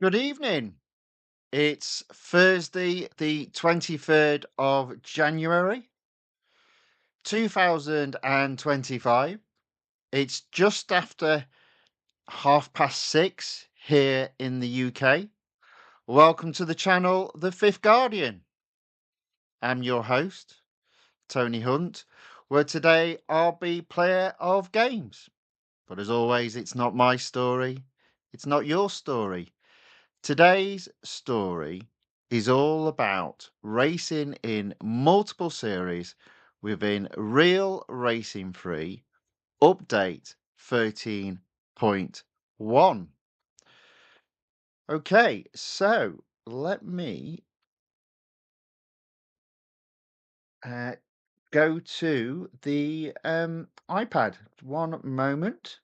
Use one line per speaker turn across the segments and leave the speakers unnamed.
Good evening. It's Thursday, the 23rd of January, 2025. It's just after 6:30 here in the UK. Welcome to the channel, The Fifth Guardian. I'm your host, Tony Hunt, where today I'll be player of games. But as always, it's not my story, it's not your story. Today's story is all about racing in multiple series within Real Racing 3 Update 13.1. Okay, so let me uh, go to the iPad. One moment.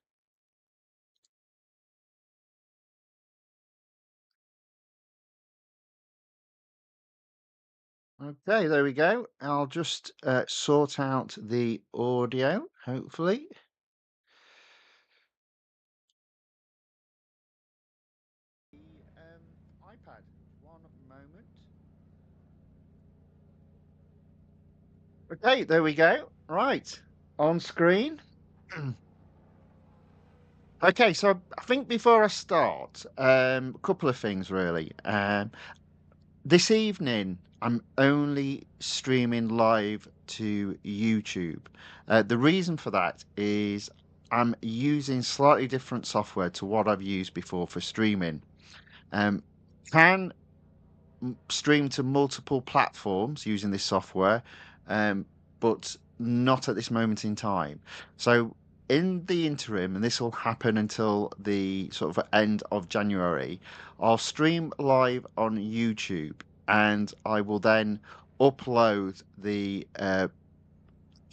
Okay, there we go. I'll just sort out the audio, hopefully. iPad. One moment. Okay, there we go. Right, on screen. Okay, so I think before I start, a couple of things really. This evening, I'm only streaming live to YouTube. The reason for that is I'm using slightly different software to what I've used before for streaming. Um, can stream to multiple platforms using this software, um, but not at this moment in time. So in the interim, and this will happen until the sort of end of January, I'll stream live on YouTube, and I will then upload the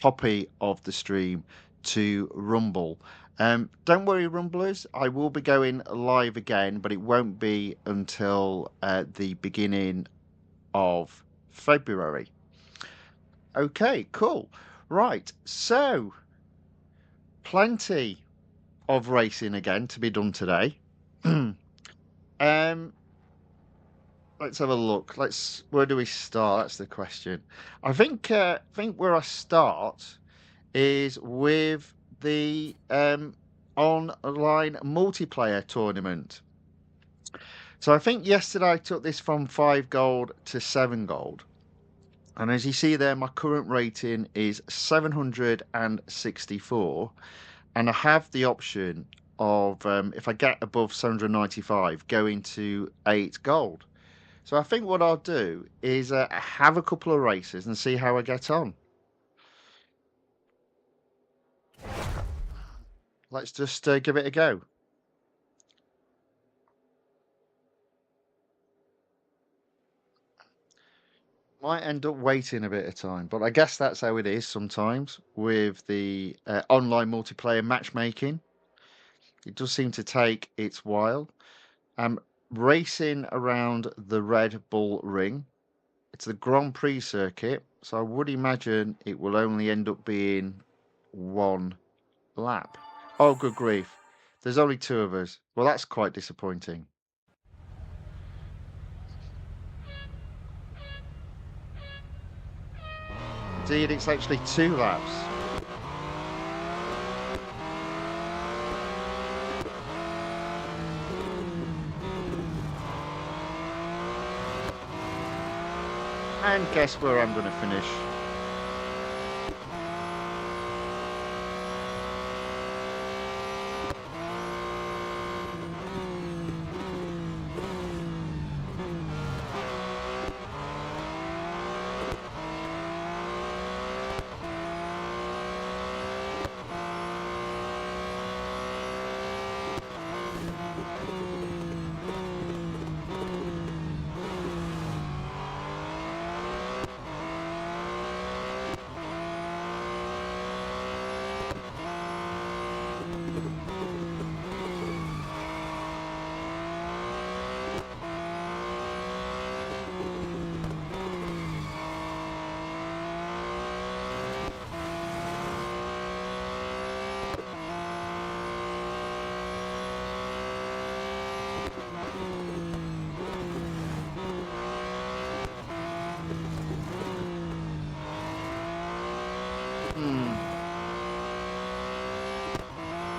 copy of the stream to Rumble. Don't worry, Rumblers, I will be going live again, but it won't be until the beginning of February. Okay, cool. Right, so plenty of racing again to be done today. um, let's have a look. Where do we start? That's the question. I think where I start is with the online multiplayer tournament. So I think yesterday I took this from 5 gold to 7 gold. And as you see there, my current rating is 764. And I have the option of, if I get above 795, going to 8 gold. So I think what I'll do is have a couple of races and see how I get on. Let's just give it a go. Might end up waiting a bit of time, but I guess that's how it is sometimes with the online multiplayer matchmaking. It does seem to take its while. I'm racing around the Red Bull Ring. It's the Grand Prix circuit, so I would imagine it will only end up being one lap. Oh, good grief. There's only two of us. Well, that's quite disappointing. Indeed, it's actually two laps. And guess where I'm going to finish?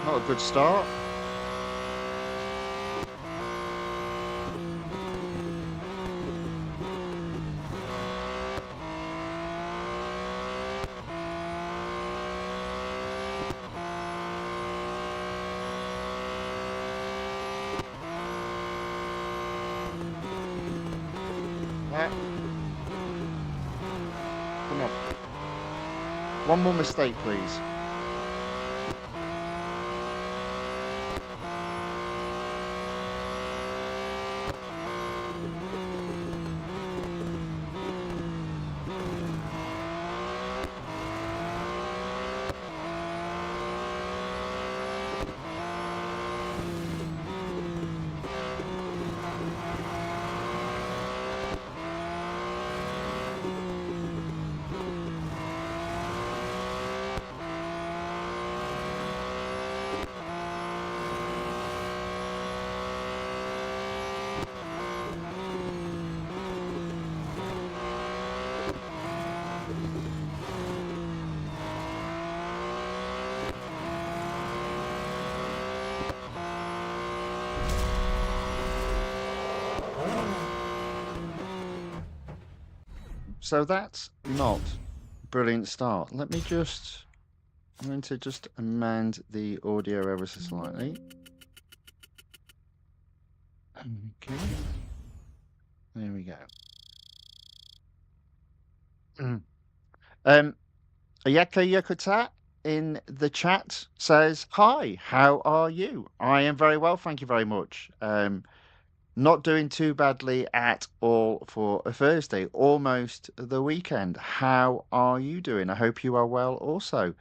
Not a good start. Come on. One more mistake, please. So that's not a brilliant start. Let me just, I'm going to just amend the audio ever so slightly. Okay. There we go. Ayaka Yakuta in the chat says, "Hi, how are you? I am very well, thank you very much. Not doing too badly at all for a Thursday, almost the weekend. How are you doing? I hope you are well also."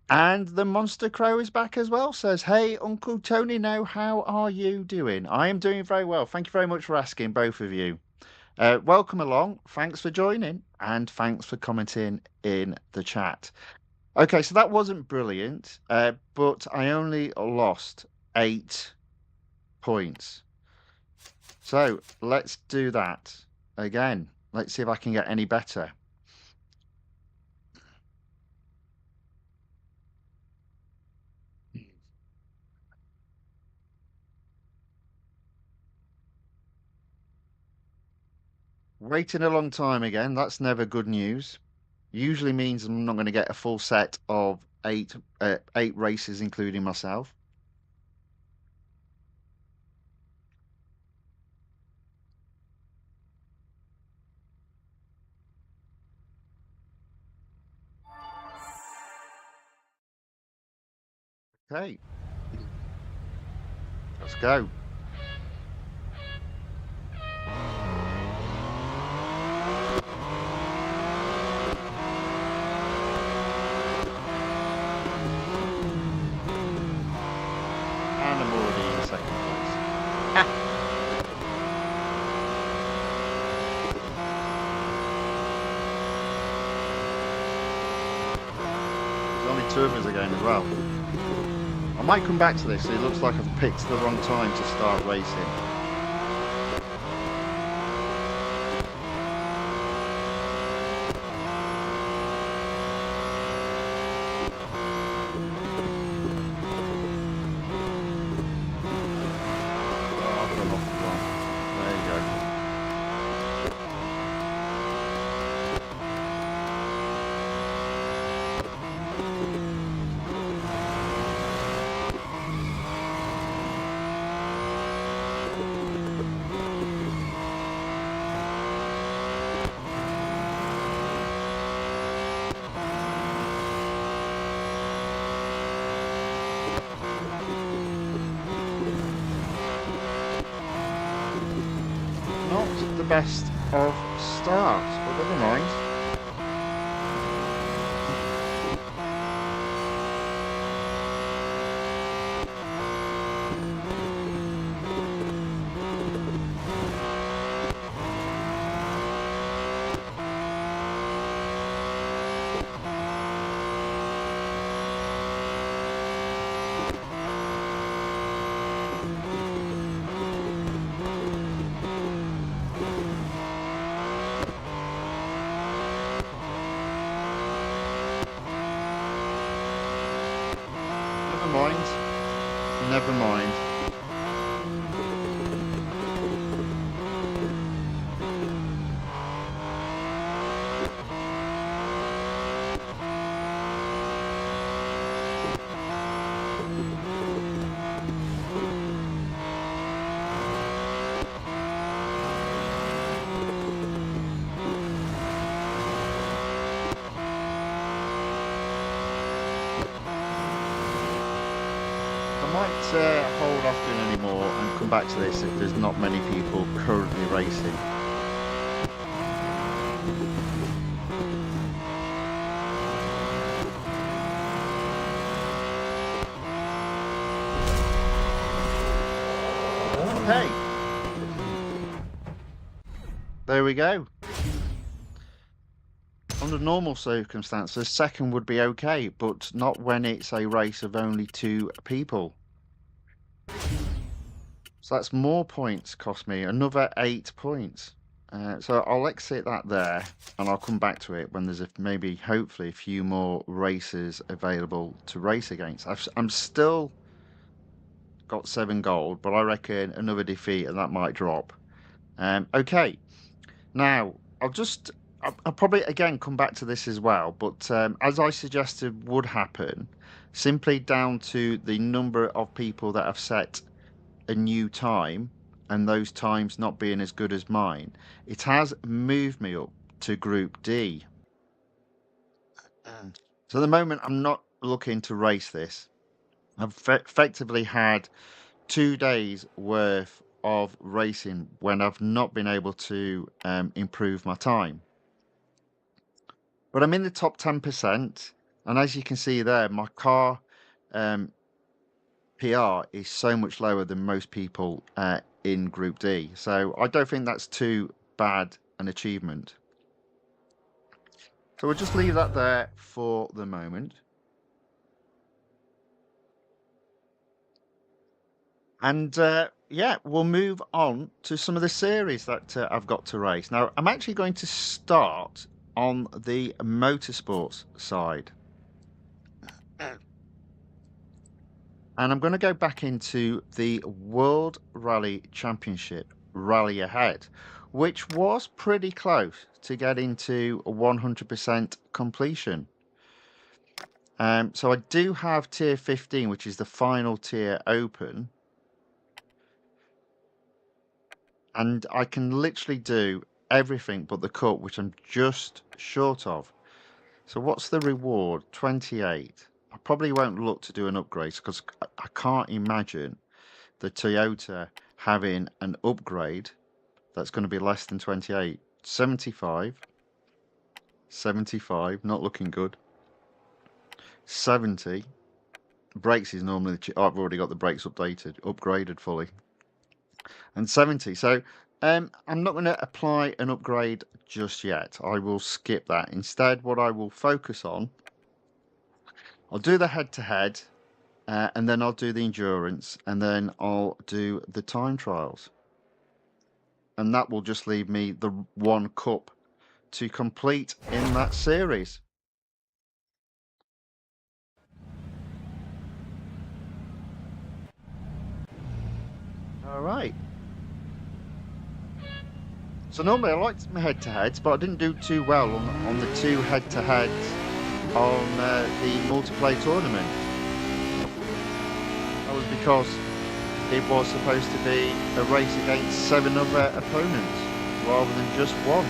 And the Monster Crow is back as well, says, "Hey, Uncle Tony, now, how are you doing?" I am doing very well. Thank you very much for asking, both of you. Welcome along. Thanks for joining, and thanks for commenting in the chat. Okay, so that wasn't brilliant, but I only lost 8 points. So let's do that again. Let's see if I can get any better. Waiting a long time again. That's never good news. Usually means I'm not going to get a full set of 8 races, including myself. Okay, let's go. And I'm already in second place. There's only 2 of us again as well. I might come back to this. It looks like I've picked the wrong time to start racing. Not the best of starts, but never mind. never mind. Never mind. Hold off doing any more and come back to this if there's not many people currently racing. Okay, there we go. Under normal circumstances, second would be okay, but not when it's a race of only 2 people. So that's more points cost me, another 8 points. So I'll exit that there, and I'll come back to it when there's maybe, hopefully, a few more races available to race against. I'm still got 7 gold, but I reckon another defeat and that might drop. Okay, now I'll probably again come back to this as well, but as I suggested would happen, simply down to the number of people that have set a new time and those times not being as good as mine, it has moved me up to Group D. So at the moment, I'm not looking to race this. I've effectively had 2 days worth of racing when I've not been able to improve my time. But I'm in the top 10%, and as you can see there, my car PR is so much lower than most people in Group D. So I don't think that's too bad an achievement. So we'll just leave that there for the moment. And yeah, we'll move on to some of the series that I've got to race. Now, I'm actually going to start on the motorsports side. And I'm going to go back into the World Rally Championship Rally Ahead, which was pretty close to getting to 100% completion. So I do have tier 15, which is the final tier, open. And I can literally do everything but the cup, which I'm just short of. So what's the reward? 28. I probably won't look to do an upgrade because I can't imagine the Toyota having an upgrade that's going to be less than 28. 75. 75, not looking good. 70. Brakes is normally, I've already got the brakes upgraded fully. And 70. So I'm not going to apply an upgrade just yet. I will skip that. Instead, what I will focus on, I'll do the head-to-head, and then I'll do the endurance, and then I'll do the time trials. And that will just leave me the 1 cup to complete in that series. All right. So normally I liked my head-to-heads, but I didn't do too well on the 2 head-to-heads on the multiplayer tournament. That was because it was supposed to be a race against 7 other opponents rather than just 1.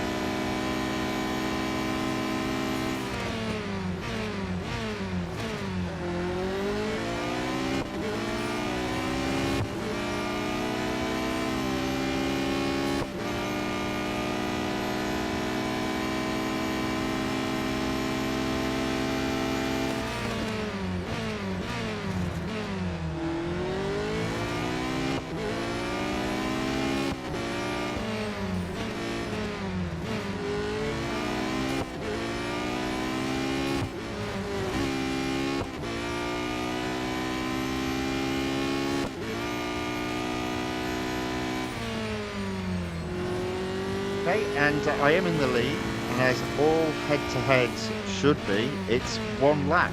Okay, and I am in the lead, and as all head-to-heads should be, it's 1 lap.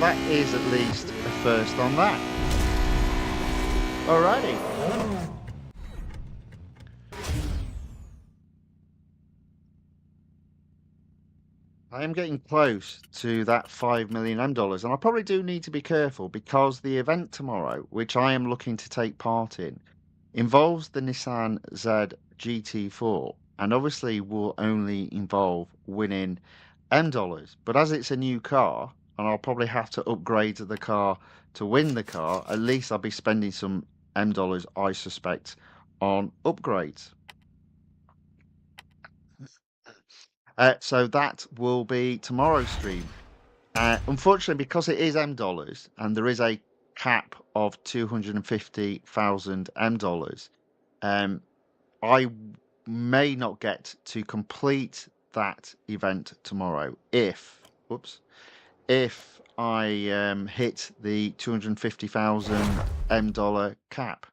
that is at least a first on that. Alrighty. I am getting close to that $5 million, and I probably do need to be careful because the event tomorrow, which I am looking to take part in, involves the Nissan Z GT4, and obviously will only involve winning dollars. But as it's a new car, and I'll probably have to upgrade the car to win the car, at least I'll be spending some dollars, I suspect, on upgrades. So that will be tomorrow's stream. Unfortunately, because it is dollars and there is a cap of 250,000 dollars, I may not get to complete that event tomorrow if I hit the 250,000 dollar cap.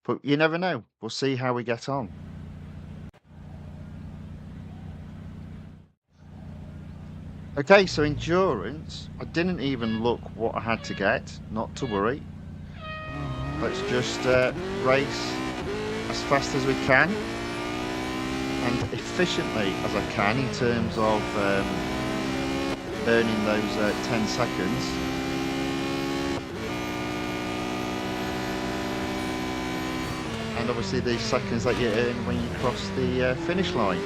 But you never know. We'll see how we get on. Okay, so endurance. I didn't even look what I had to get. Not to worry. Let's just race as fast as we can and efficiently as I can in terms of earning those 10 seconds. And obviously the seconds that you earn when you cross the finish line.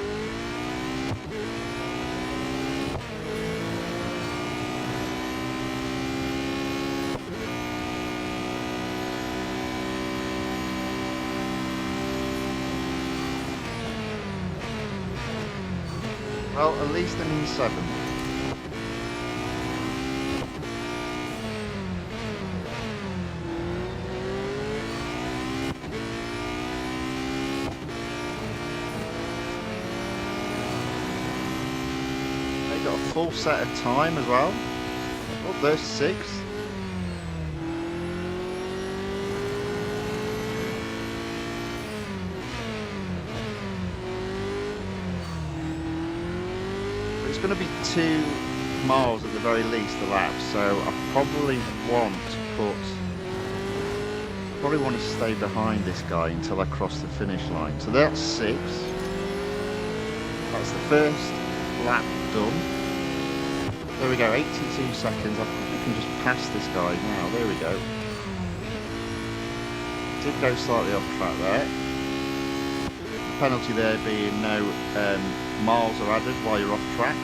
Well, at least I'm in 7th. They got a full set of time as well. Oh, there's 6th. It's going to be 2 miles at the very least a lap, so I probably want to stay behind this guy until I cross the finish line. So that's 6. That's the first lap done. There we go, 82 seconds. I probably can just pass this guy now. There we go. Did go slightly off track there. Penalty there being no miles are added while you're off track.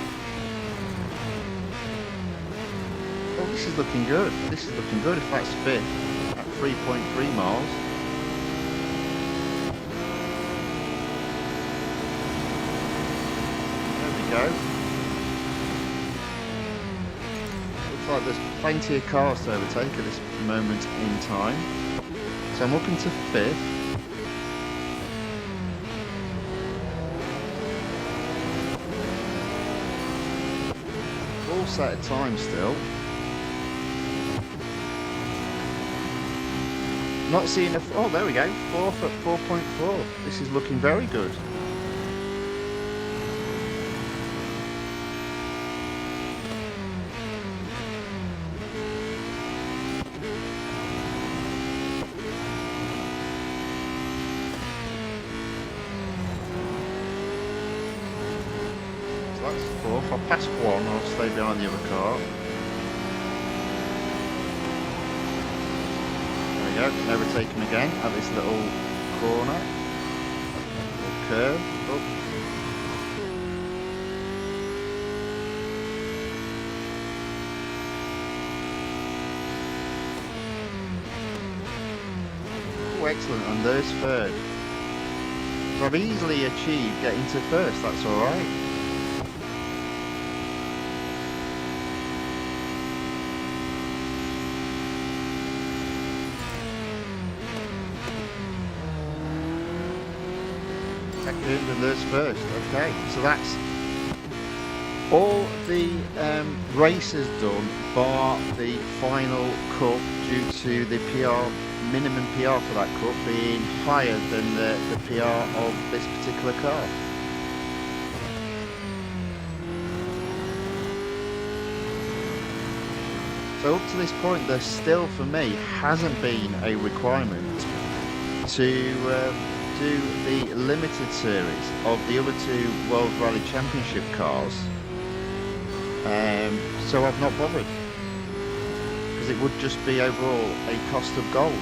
Oh, this is looking good. This is looking good if that's 5th at 3.3 miles. There we go. Looks like there's plenty of cars to overtake at this moment in time. So I'm up into 5th. Full set of time still. Not seeing a... Oh, there we go. 4th at 4.4. This is looking very good. So that's 4th. I'll pass 1. I'll stay behind the other car. Overtake him again at this little corner. Little curve. Oh. Oh, excellent, and there's 3rd. So I've easily achieved getting to 1st, that's alright. And there's 1st. Okay, so that's all the races done bar the final cup due to the PR minimum PR for that cup being higher than the PR of this particular car. So up to this point, there still, for me, hasn't been a requirement to do the limited series of the other two World Rally Championship cars. So I've not bothered, because it would just be overall a cost of gold.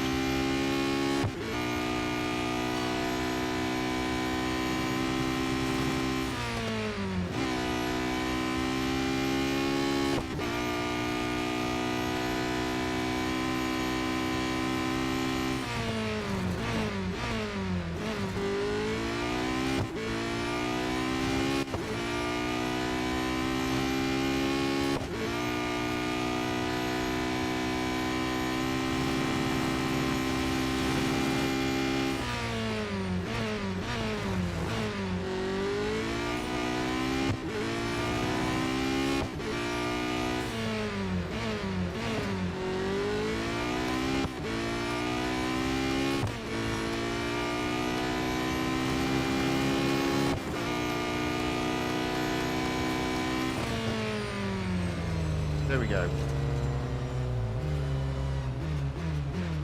There we go.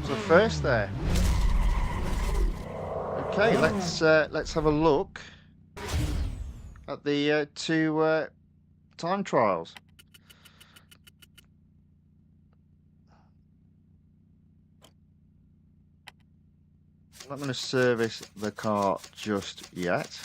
So first there. Okay, let's have a look at the two time trials. I'm not going to service the car just yet.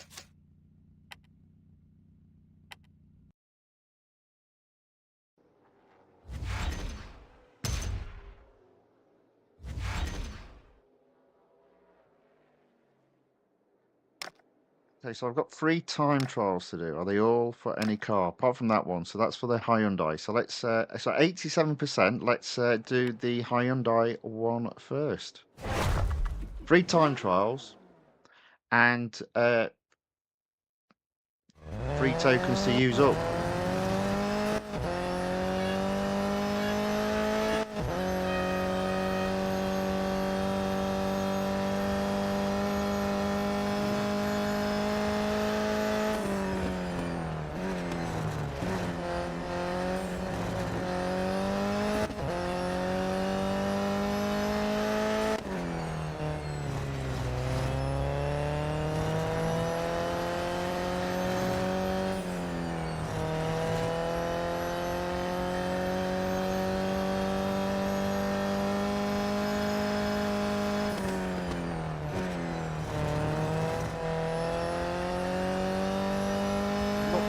Okay, so I've got 3 time trials to do. Are they all for any car apart from that one? So that's for the Hyundai. So let's so 87%. Let's do the Hyundai one first. 3 time trials and 3 tokens to use up.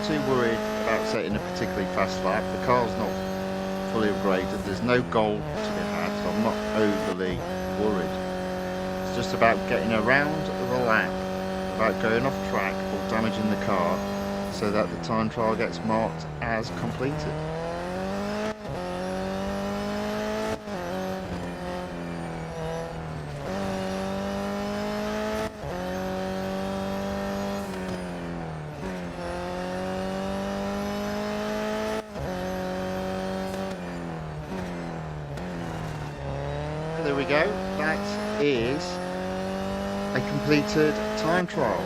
Too worried about setting a particularly fast lap. The car's not fully upgraded. There's no gold to be had, so I'm not overly worried. It's just about getting around the lap without going off track or damaging the car, so that the time trial gets marked as completed. There we go. That is a completed time trial.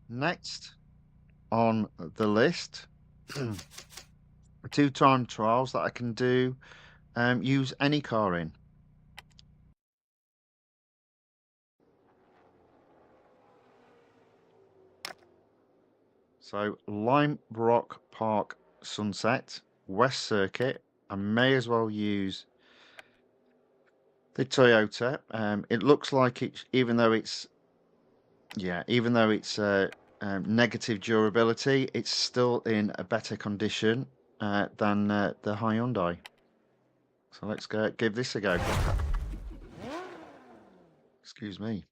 Next on the list, 2 time trials that I can do, use any car in. So Lime Rock Park Sunset, West Circuit. I may as well use the Toyota. It looks like it's, even though it's negative durability, it's still in a better condition than the Hyundai. So let's give this a go. Excuse me.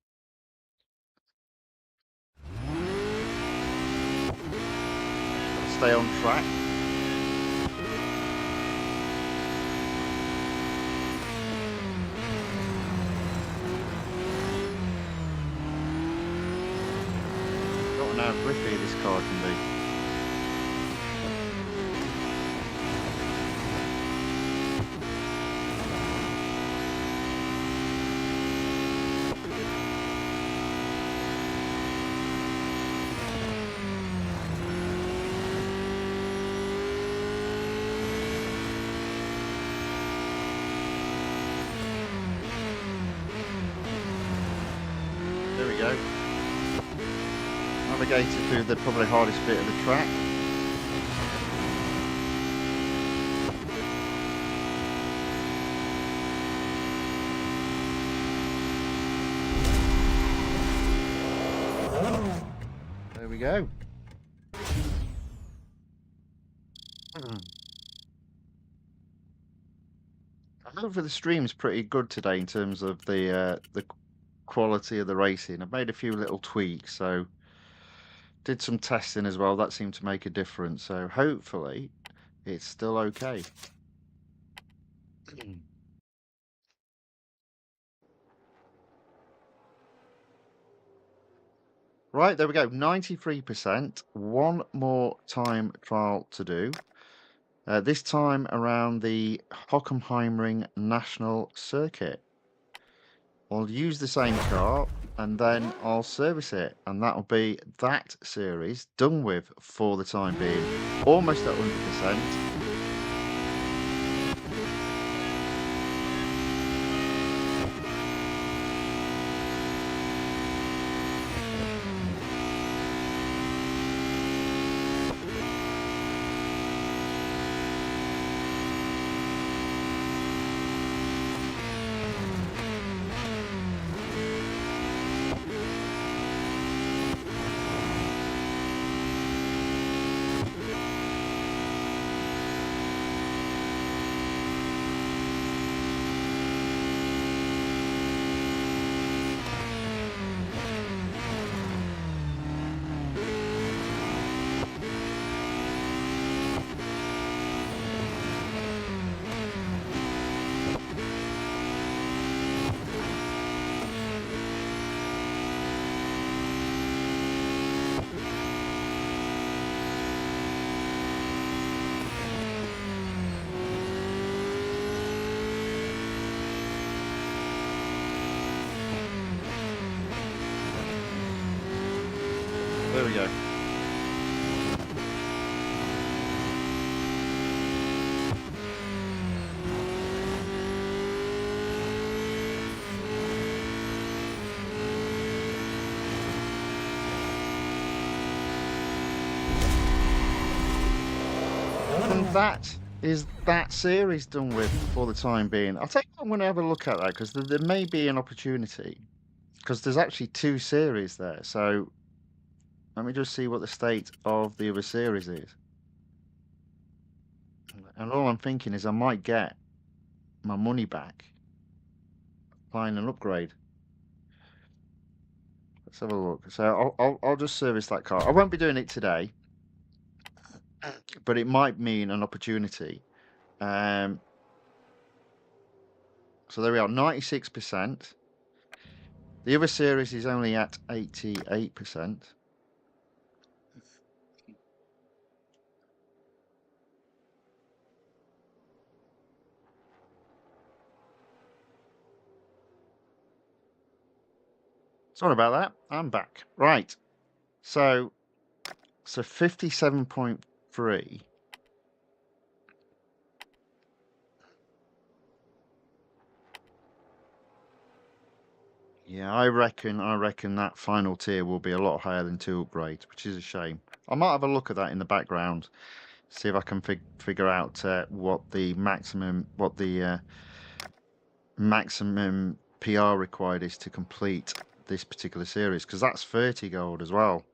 Stay on track. grippy this car can be. There we go. Navigated through the probably hardest bit of the track. There we go. Hopefully the stream's pretty good today in terms of the quality of the racing. I've made a few little tweaks, so did some testing as well. That seemed to make a difference. So hopefully it's still okay. Right, there we go. 93%. One more time trial to do. This time around the Hockenheimring National Circuit. I'll use the same car and then I'll service it, and that'll be that series done with for the time being. Almost at 100%. There we go. And that is that series done with for the time being. I'll take I'm going to have a look at that because there may be an opportunity, because there's actually two series there. So let me just see what the state of the other series is. And all I'm thinking is I might get my money back buying an upgrade. Let's have a look. So I'll just service that car. I won't be doing it today, but it might mean an opportunity. So there we are, 96%. The other series is only at 88%. Sorry about that. I'm back. Right. So 57.3. Yeah, I reckon that final tier will be a lot higher than 2 upgrades, which is a shame. I might have a look at that in the background, see if I can figure out what the maximum maximum PR required is to complete this particular series, because that's 30 gold as well.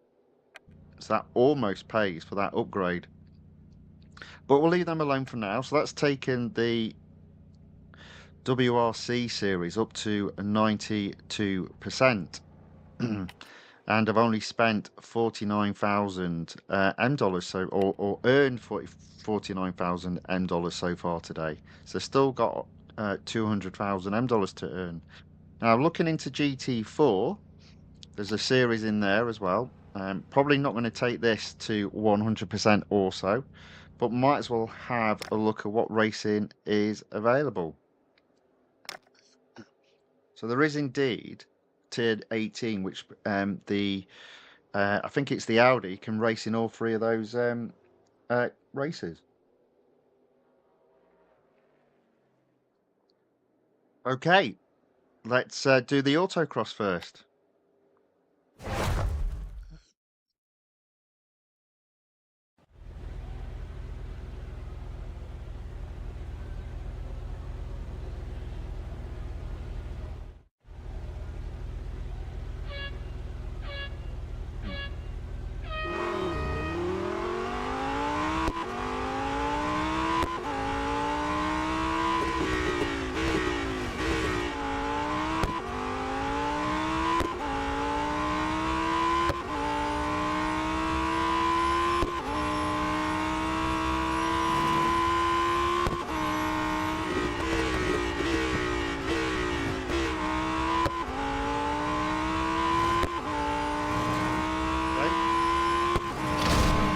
So that almost pays for that upgrade. But we'll leave them alone for now. So that's taken the WRC series up to 92%. And I've only spent 49,000 M dollars, so or earned 49,000 M dollars so far today. So still got 200,000 M dollars to earn. Now looking into GT4, there's a series in there as well. Probably not going to take this to 100% also, but might as well have a look at what racing is available. So there is indeed tiered 18, which I think it's the Audi can race in all three of those races. Okay, let's do the autocross first.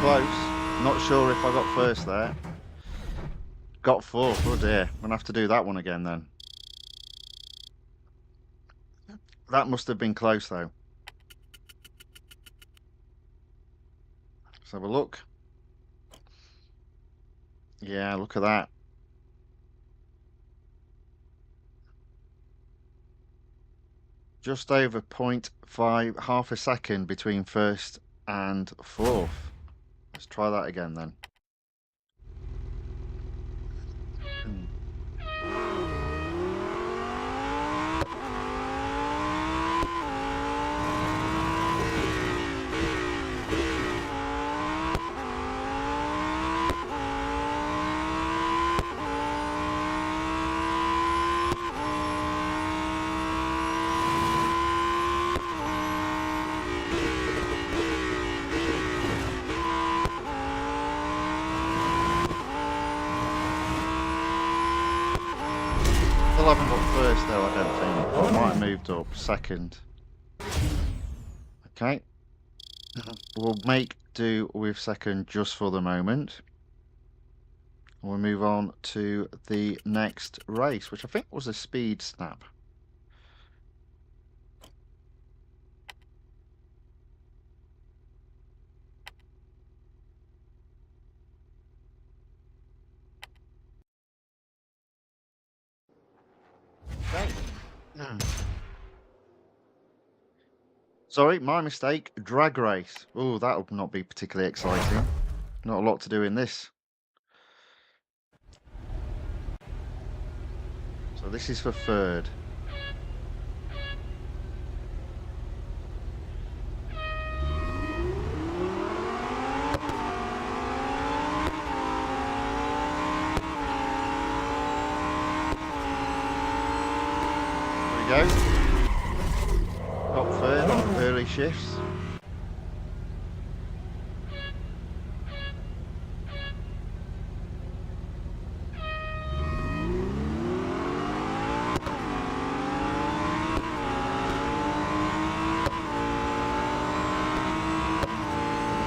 Close. Not sure if I got first there. Got fourth. Oh dear. I'm gonna have to do that one again then. That must have been close though. Let's have a look. Yeah, look at that. Just over 0.5, half a second between first and fourth. Let's try that again then. Still haven't got first though, I don't think. But I might have moved up second. Okay. We'll make do with second just for the moment. We'll move on to the next race, which I think was a speed snap. Okay. Sorry, my mistake. Drag race. Oh, that would not be particularly exciting. Not a lot to do in this. So this is for third. There we go. Got third on early shifts.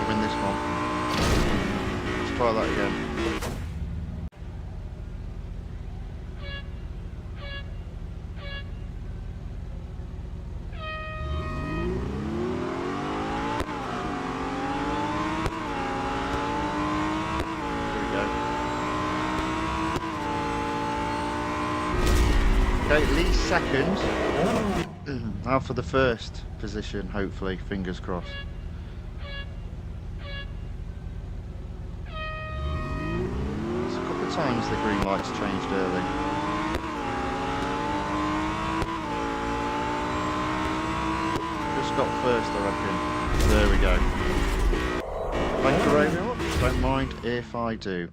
Win this one. Let's try that again. Okay, at least second. Now for the first position, hopefully, fingers crossed. There's a couple of times the green lights changed early. Just got first, I reckon. There we go. Thank you very much. Don't mind if I do.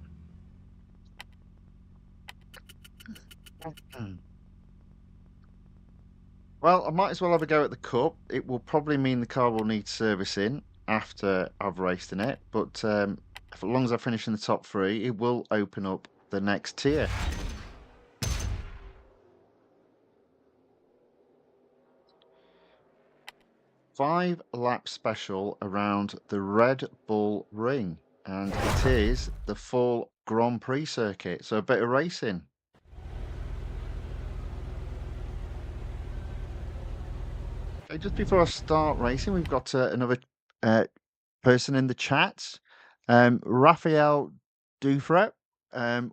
Well, I might as well have a go at the Cup. It will probably mean the car will need servicing after I've raced in it, but as long as I finish in the top three, it will open up the next tier. 5-lap special around the Red Bull Ring, and it is the full Grand Prix circuit, so a bit of racing. Okay, just before I start racing, we've got another uh, person in the chat, Raphael Dufret.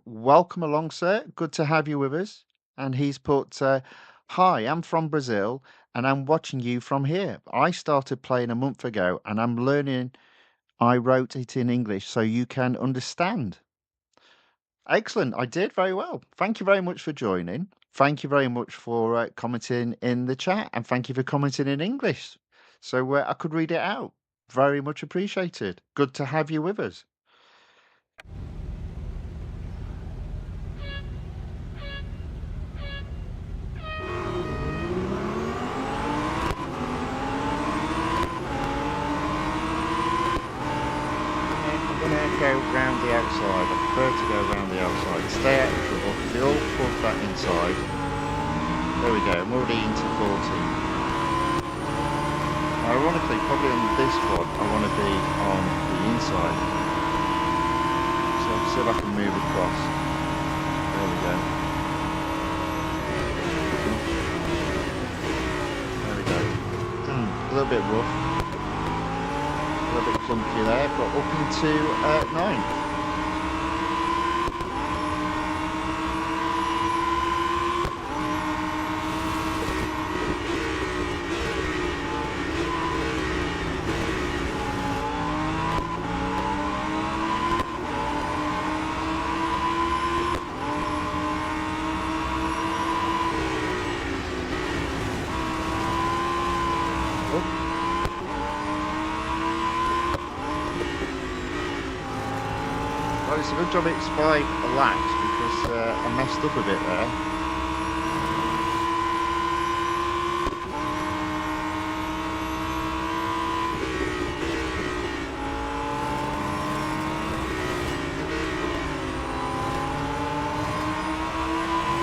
Welcome along, sir. Good to have you with us. And he's put, "Hi, I'm from Brazil, and I'm watching you from here. I started playing a month ago, and I'm learning. I wrote it in English so you can understand." Excellent. I did very well. Thank you very much for joining. Thank you very much for commenting in the chat, and thank you for commenting in English. So I could read it out. Very much appreciated. Good to have you with us. I'm gonna go round the outside. I prefer to go round the outside. Stay out of trouble. If you all plug that inside. There we go. I'm already into 14. Ironically, probably on this one, I want to be on the inside. So I'll see if I can move across. There we go. There we go. A little bit rough. A little bit clunky there, but up into 9th. Well, it's a good job it's 5 laps because I messed up a bit there.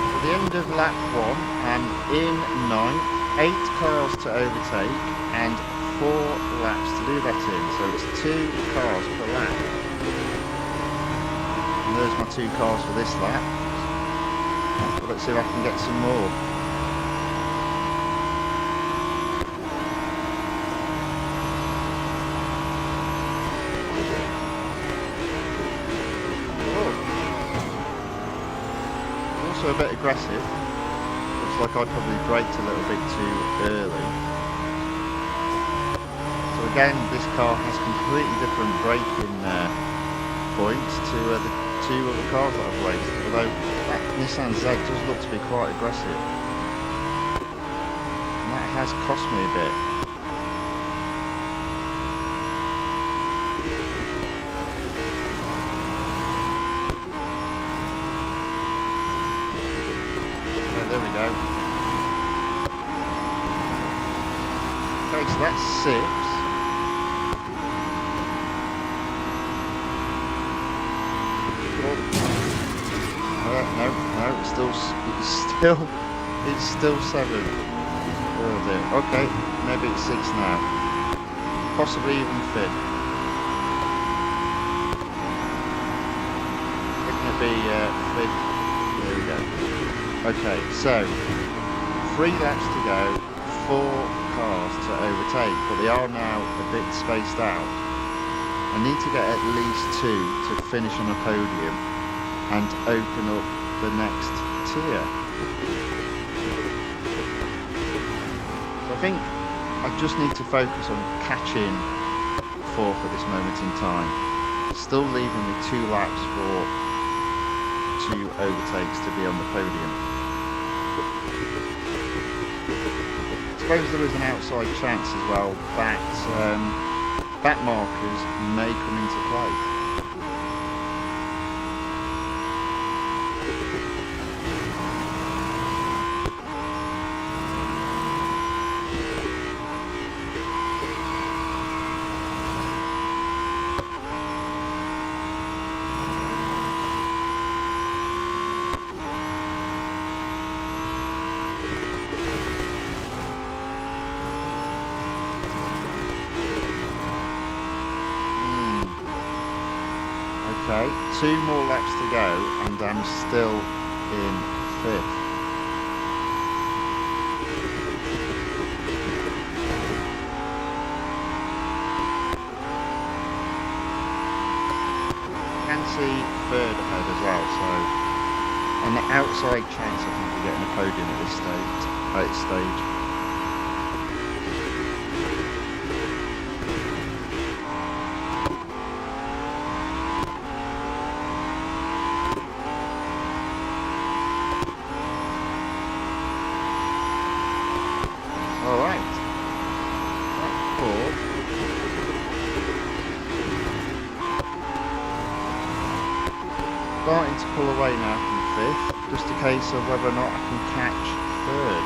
At the end of lap 1, I'm in 9th, 8 cars to overtake and 4 laps to do that in, so it's 2 cars per lap. And there's my 2 cars for this lap. But let's see if I can get some more. Oh. Also a bit aggressive. Looks like I probably braked a little bit too early. So again, this car has completely different braking points to the 2 other cars that I've raced, although that Nissan Z does look to be quite aggressive, and that has cost me a bit. There we go. Okay, so that's 6. No, it's still 7. Oh dear. Okay, maybe it's 6 now. Possibly even 5th. It's going to be 5th. There we go. Okay, so 3 laps to go, 4 cars to overtake, but they are now a bit spaced out. I need to get at least 2 to finish on a podium and open up the next tier. So I think I just need to focus on catching 4th at this moment in time. Still leaving me 2 laps for 2 overtakes to be on the podium. I suppose there is an outside chance as well that back markers may come into play. Okay, 2 more laps to go and I'm still in 5th. I can see 3rd ahead as well, so an outside chance I think of getting a podium at this stage. Starting to pull away now from 5th, just a case of whether or not I can catch 3rd.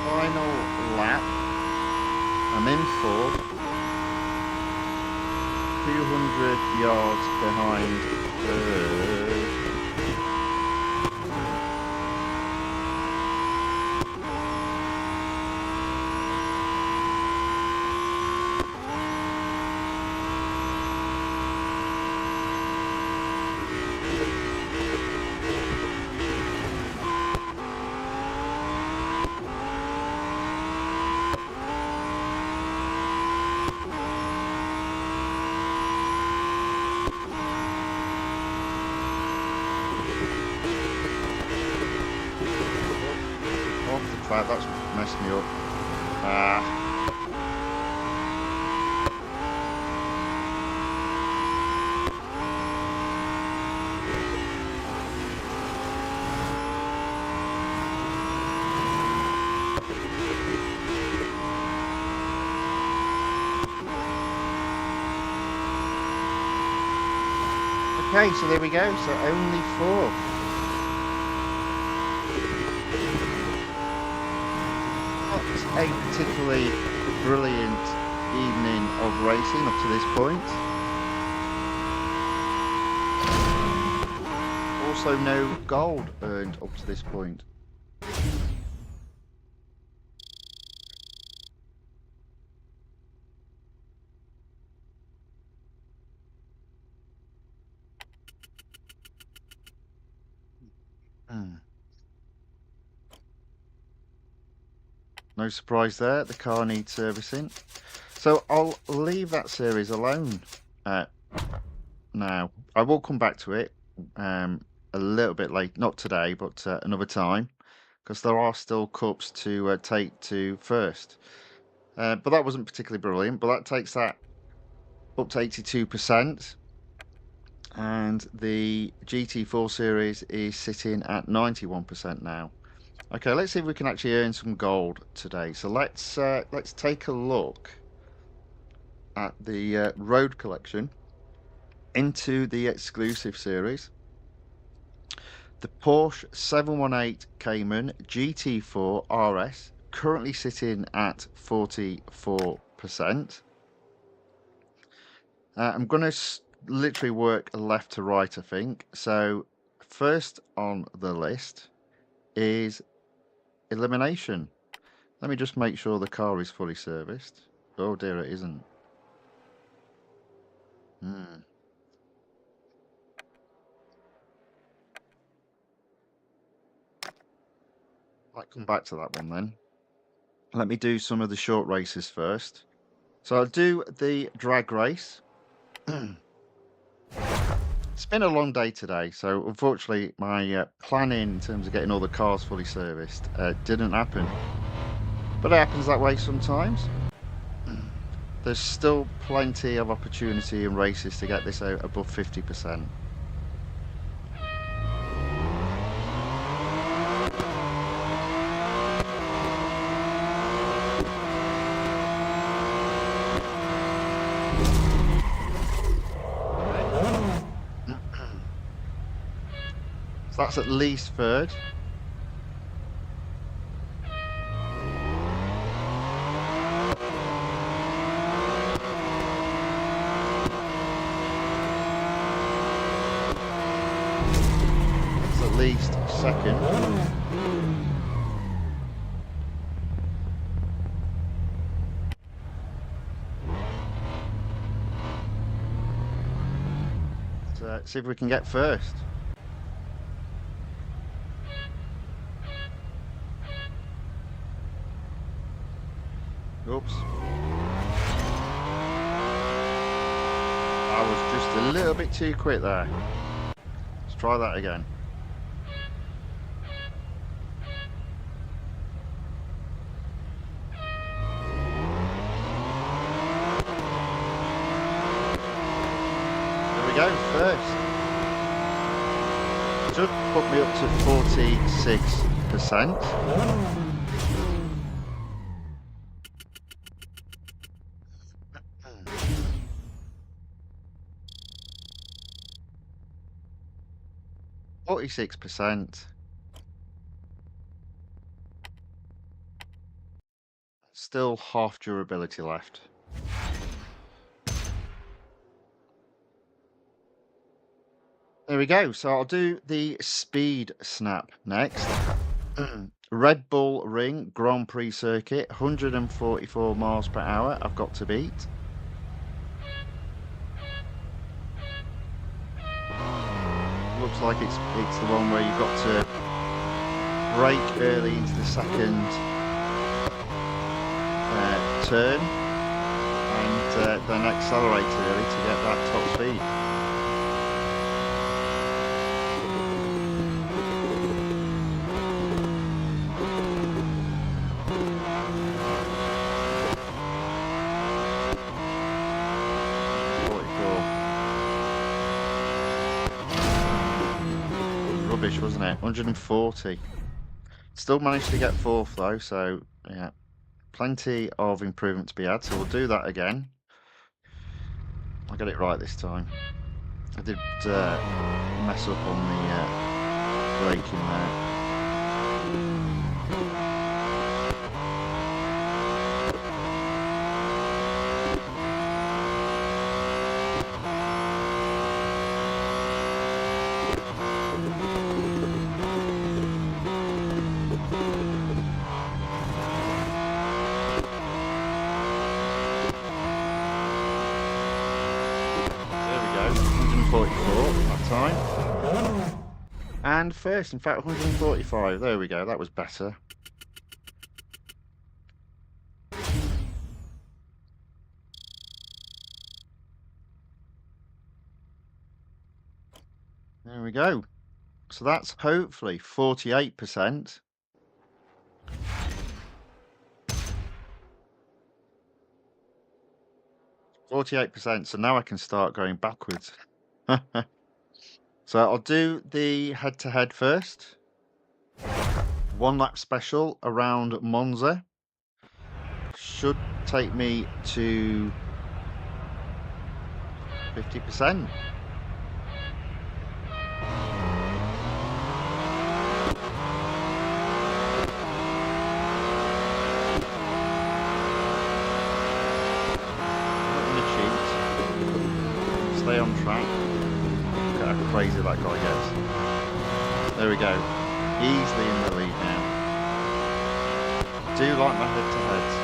Final lap, I'm in 4th, 200 yards behind 3rd. That's messed me up. Okay, so there we go. So only 4. A particularly brilliant evening of racing up to this point. Also no gold earned up to this point. No surprise there, the car needs servicing. So I'll leave that series alone now. I will come back to it a little bit late, not today, but another time, because there are still cups to take to first. But that wasn't particularly brilliant, but that takes that up to 82%. And the GT4 series is sitting at 91% now. Okay, let's see if we can actually earn some gold today. So let's take a look at the road collection into the exclusive series. The Porsche 718 Cayman GT4 RS currently sitting at 44%. I'm going to literally work left to right, I think. So first on the list is elimination. Let me just make sure the car is fully serviced. Oh dear, it isn't. I'll come back to that one then. Let me do some of the short races first. So I'll do the drag race. It's been a long day today, so unfortunately my planning in terms of getting all the cars fully serviced didn't happen. But it happens that way sometimes. There's still plenty of opportunity in races to get this out above 50%. That's at least third. That's at least second. Let's see if we can get first. Oops. I was just a little bit too quick there. Let's try that again. There we go, first. Should put me up to 46%. 46%. Still half durability left. There we go. So I'll do the speed snap next. Red Bull Ring Grand Prix circuit, 144 miles per hour. I've got to beat. Looks like it's the one where you've got to brake early into the second turn and then accelerate early to get that top speed. Rubbish, wasn't it? 140. Still managed to get fourth though, so yeah, plenty of improvement to be had. So we'll do that again. I got it right this time. I did mess up on the braking there. That time. And first, in fact, 145. There we go. That was better. There we go. So that's hopefully 48%. So now I can start going backwards. So I'll do the head-to-head first. 1 lap special around Monza. Should take me to 50%. Stay on track. Look at how crazy that guy gets. There we go. Easily in the lead now. Do like my head-to-heads.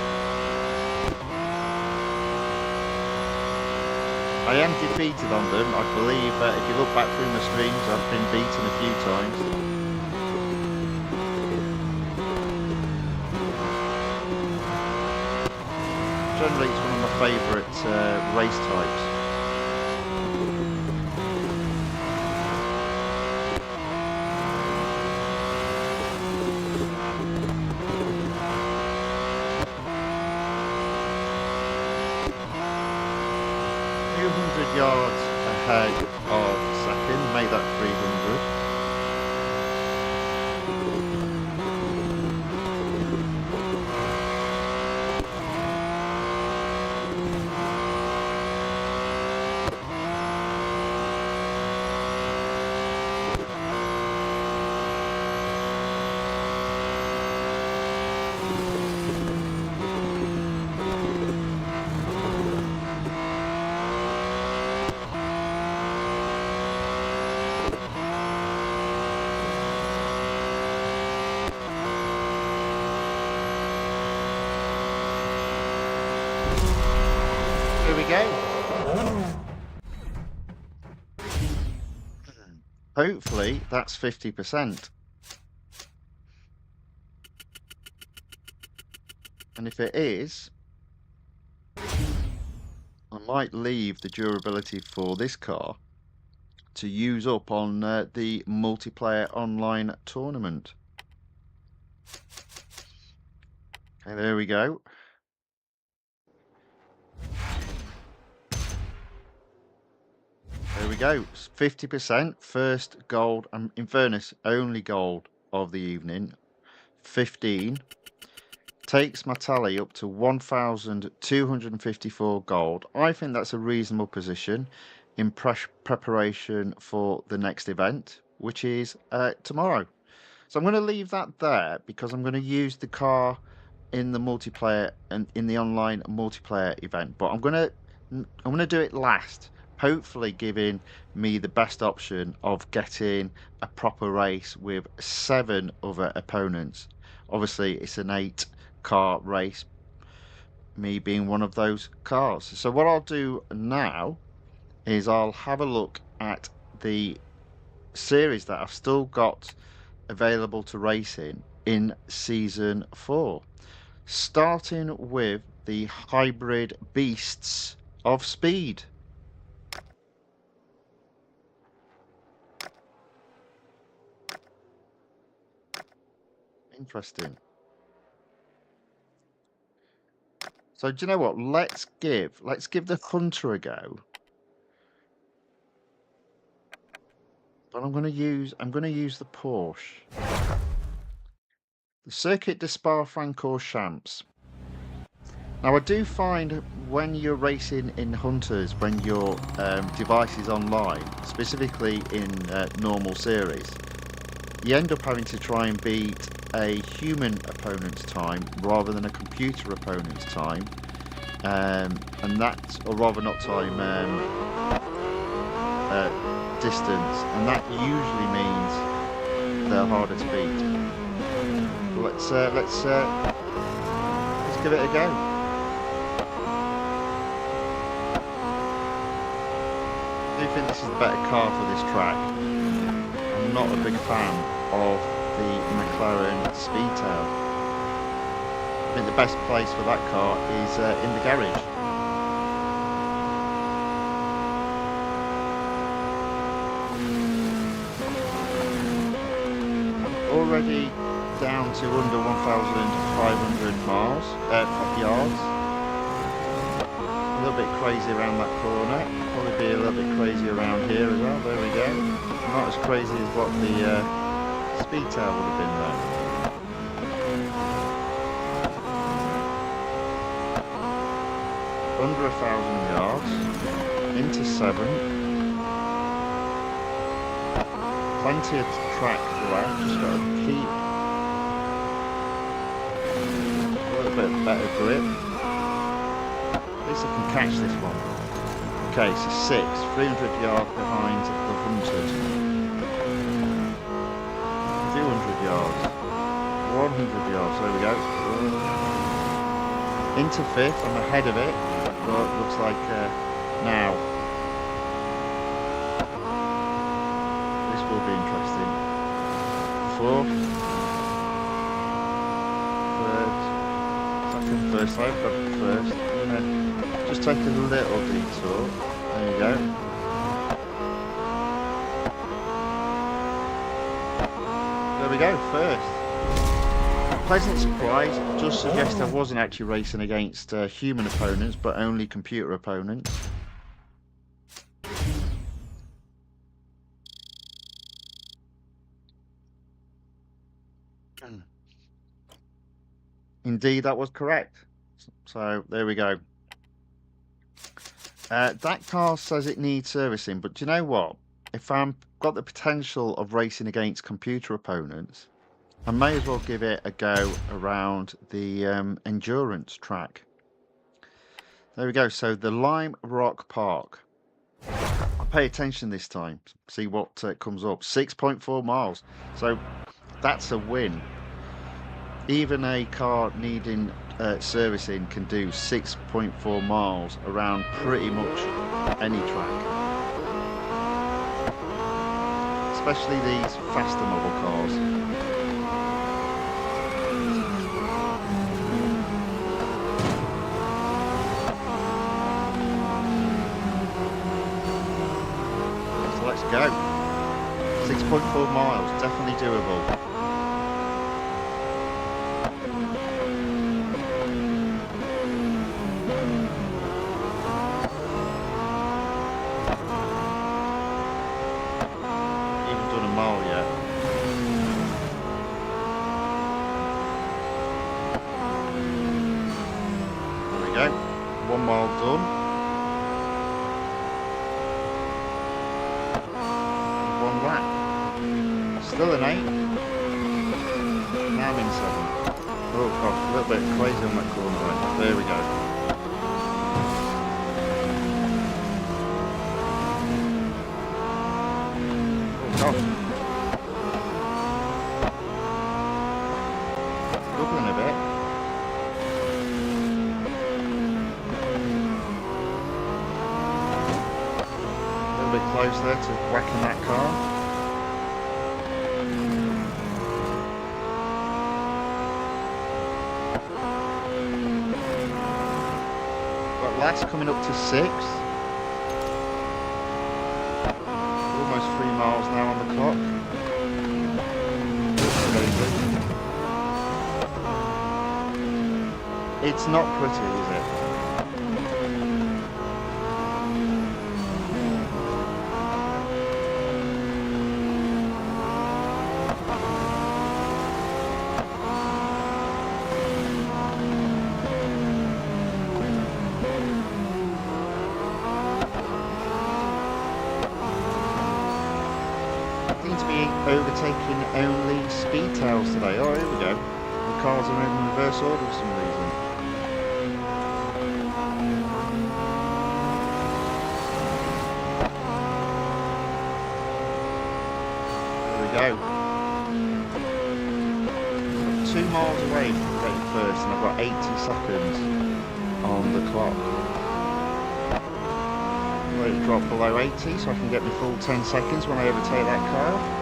I am defeated on them. I believe that if you look back through my streams, I've been beaten a few times. Generally, it's one of my favourite race types. Yards ahead of second, make that 300. we go. Hopefully that's 50%. And if it is, I might leave the durability for this car to use up on the multiplayer online tournament. Okay, there we go. There we go. 50%, first gold. In fairness, only gold of the evening. 15. Takes my tally up to 1,254 gold. I think that's a reasonable position in preparation for the next event, which is tomorrow. So I'm going to leave that there because I'm going to use the car in the multiplayer and in the online multiplayer event. But I'm going to do it last, hopefully giving me the best option of getting a proper race with 7 other opponents. Obviously, it's an 8-car race, me being one of those cars. So what I'll do now is I'll have a look at the series that I've still got available to race in season 4, starting with the hybrid beasts of speed. Interesting. So do you know what? Let's give the Hunter a go. But I'm going to use the Porsche. The Circuit de Spa-Francorchamps. Now I do find when you're racing in Hunters, when your device is online, specifically in normal series, you end up having to try and beat a human opponent's time rather than a computer opponent's time, and that, or rather not time, distance, and that usually means they're harder to beat. Let's give it a go. I do think this is the better car for this track. I'm not a big fan of the McLaren Speedtail. I think the best place for that car is in the garage. Already down to under 1,500 yards. A little bit crazy around that corner. Probably be a little bit crazy around here as well. There we go. Not as crazy as what the Speedtail would have been though. Under 1,000 yards. Into 7. Plenty of track left. Just got to keep a little bit better grip. At least I can catch this one. Okay, so 6, 300 yards behind the Hunters. 200 yards. 100 yards, there we go. Into 5th, I'm ahead of it. But it looks like now. This will be interesting. 4th. 3rd. 2nd, 1st. I've got 1st. Just take a little detour. There you go. There we go, 1st. Pleasant surprise. Just suggest I wasn't actually racing against human opponents, but only computer opponents. Indeed, that was correct. So there we go. That car says it needs servicing, but do you know what? If I'm got the potential of racing against computer opponents, I may as well give it a go around the endurance track. There we go. So the Lime Rock Park. I'll pay attention this time. See what comes up. 6.4 miles. So that's a win. Even a car needing servicing can do 6.4 miles around pretty much any track, especially these faster model cars. So let's go. 6.4 miles, definitely doable. Go. 1 mile done. And 1 lap. Still an 8. Now I'm in 7. Oh god, a little bit crazy on that corner line. There we go. Oh god. Struggling a bit. Close there to whacking that car. Got last coming up to 6. Almost 3 miles now on the clock. It's not pretty, is it? Overtaking only speedtails today. Oh, here we go. The cars are in reverse order for some reason. There we go. 2 miles away from getting first, and I've got 80 seconds on the clock. Let it drop below 80 so I can get my full 10 seconds when I overtake that car.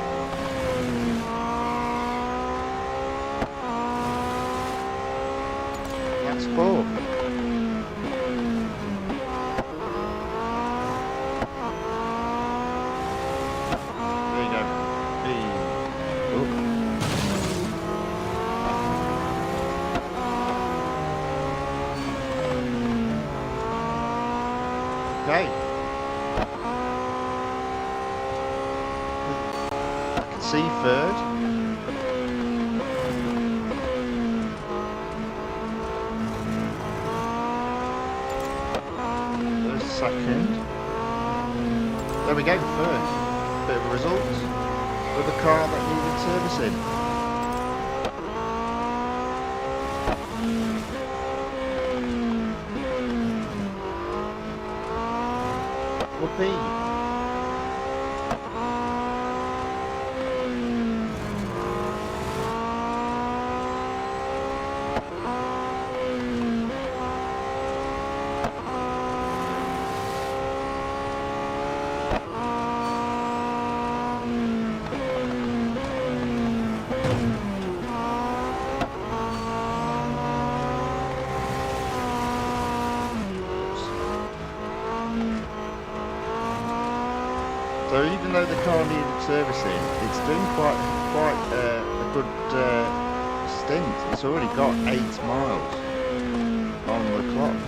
That's 4. There you go. Okay. I can see third. Second. There we go, third. Bit of a result with a car that needed servicing. Whoopee. So even though the car needed servicing, it's doing quite a good stint. It's already got 8 miles on the clock.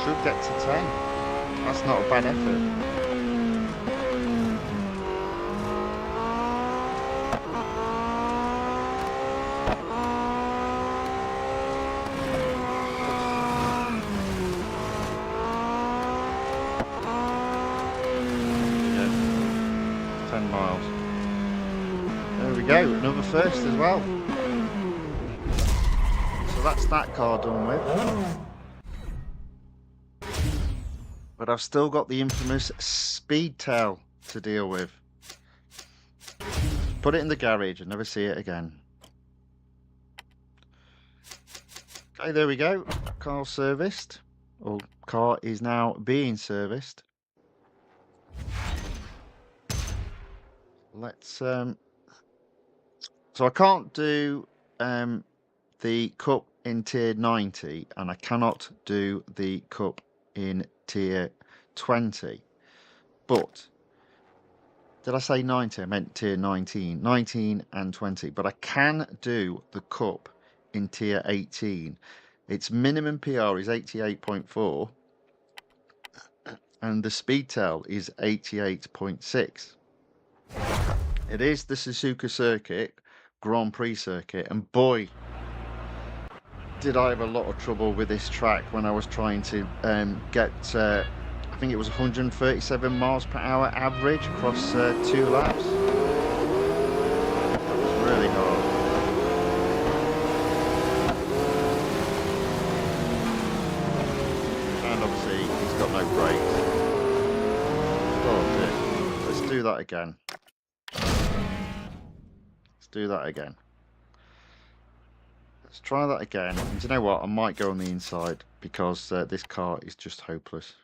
Should get to 10. That's not a bad effort. 10 miles. There we go, another first as well. So that's that car done with. But I've still got the infamous speed tail to deal with. Put it in the garage and never see it again. Okay, there we go. Car serviced. Or car is now being serviced. Let's so I can't do the cup in tier 90 and I cannot do the cup in tier 20. But did I say 90? I meant tier 19. 19 and 20. But I can do the cup in tier 18. Its minimum PR is 88.4 and the speed tail is 88.6. It is the Suzuka circuit, Grand Prix circuit, and boy, did I have a lot of trouble with this track when I was trying to get, I think it was 137 miles per hour average across 2 laps. That was really hard. And obviously he's got no brakes. Oh dear. Let's do that again. Let's do that again. Let's try that again. And do you know what? I might go on the inside because this car is just hopeless.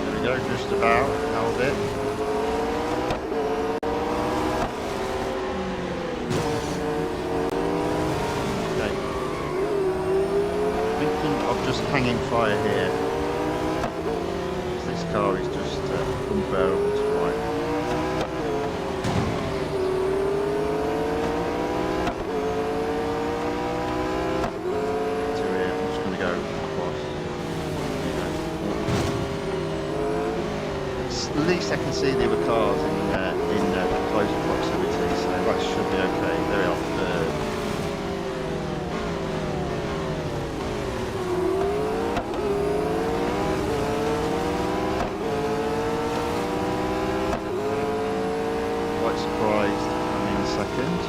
There we go, just about held it. Just hanging fire here. This car is just unbearable to ride. To here, I'm just going to go across. At least I can see the other cars in close proximity, so that should be okay. There we are. Surprised I'm in second.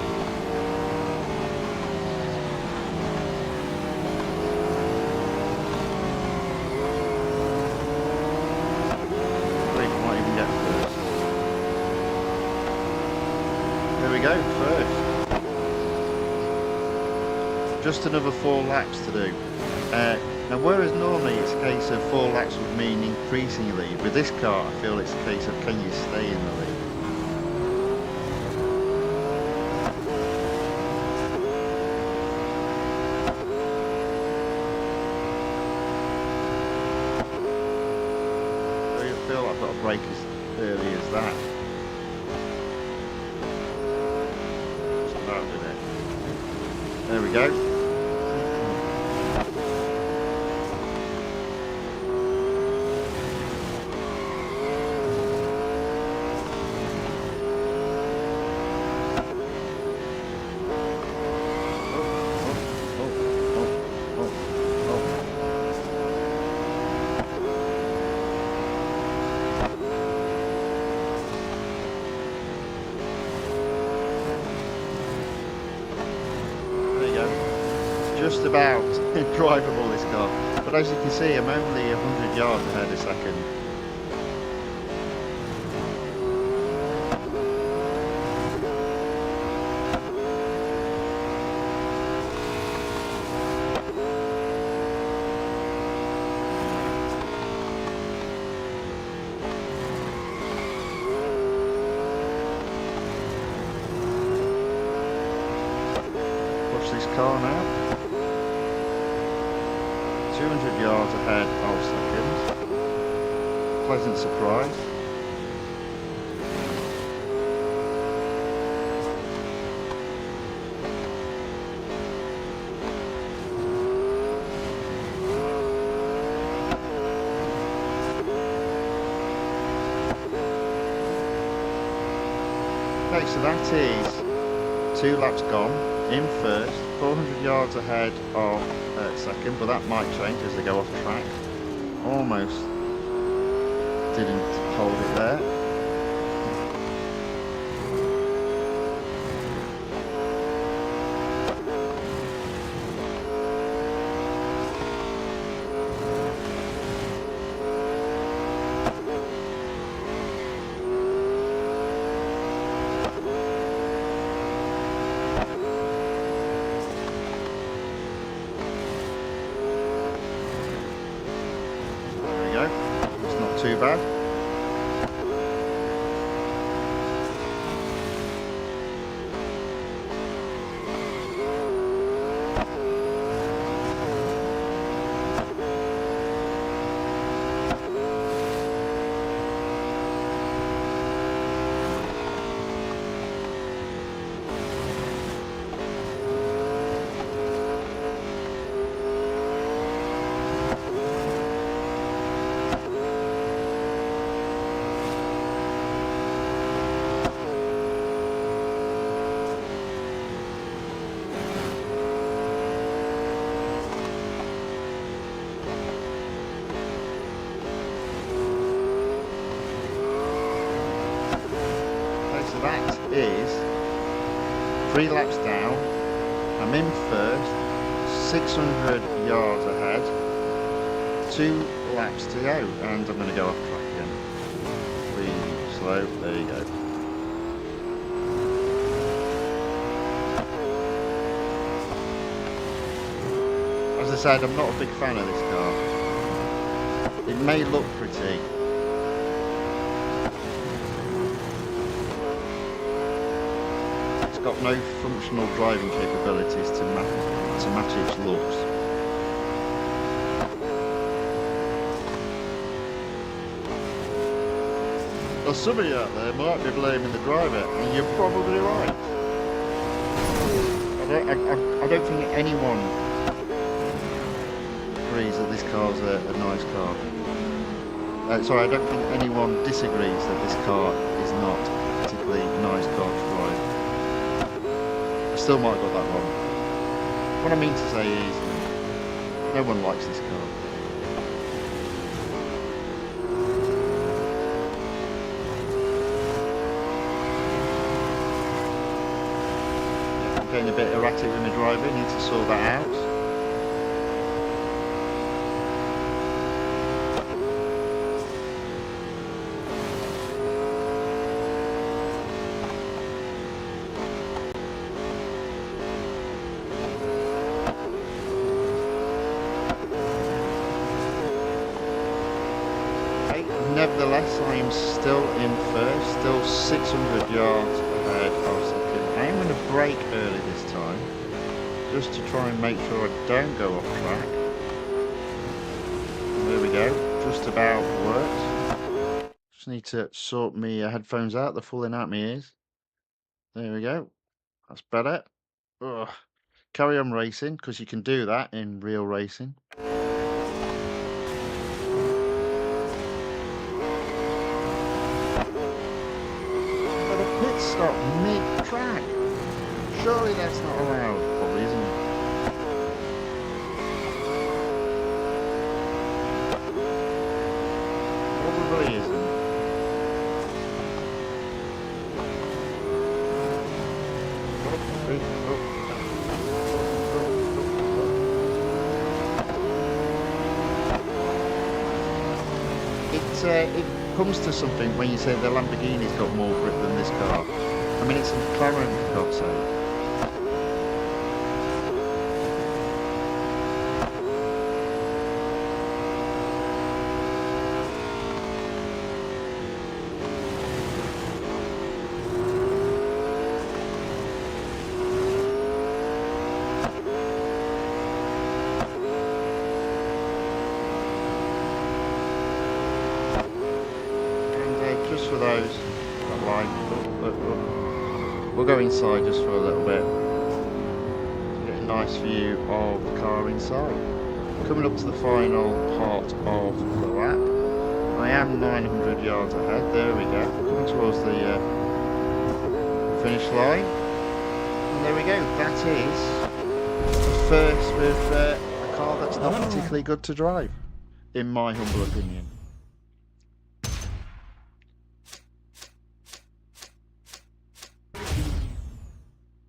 Might even get first. There we go, first. Just another 4 laps to do. Now whereas normally it's a case of 4 laps would mean increasing your lead, with this car I feel it's a case of can you stay in the lead. I've got to brake as early as that. Just about did it. There we go. Just about drivable, this car, but as you can see I'm only 100 yards ahead a second. Watch this car now. 200 yards ahead of second. Pleasant surprise. Okay, so that is 2 laps gone, in first, 400 yards ahead of second, but that might change as they go off track. Almost didn't hold it there. It's not too bad. So that is 3 laps down. I'm in first, 600 yards ahead, 2 laps to go, and I'm going to go off track again. Really slow, there you go. As I said, I'm not a big fan of this car. It may look pretty. Got no functional driving capabilities to match its looks. Well, some of you out there might be blaming the driver, and you're probably right. I don't think anyone agrees that this car's a nice car. Sorry, I don't think anyone disagrees that this car is not a particularly nice car to drive. Still might have got that wrong. What I mean to say is, no one likes this car. I'm getting a bit erratic with my driving, need to sort that out. Nevertheless, I am still in first, still 600 yards ahead of second. I am going to brake early this time, just to try and make sure I don't go off track. There we go, just about works. Just need to sort my headphones out, they're falling out my ears. There we go, that's better. Ugh. Carry on racing, because you can do that in real racing. Pit stop mid-track. Surely that's not allowed. Probably isn't it? Probably isn't. It comes to something when you say the Lamborghini's got more grip than this car. I mean, it's a McLaren, for God's sake. Just for those that like, we'll go inside just for a little bit to get a nice view of the car inside. Coming up to the final part of the lap. I am 900 yards ahead. There we go. Coming towards the finish line. And there we go. That is the first with a car that's not particularly good to drive, in my humble opinion.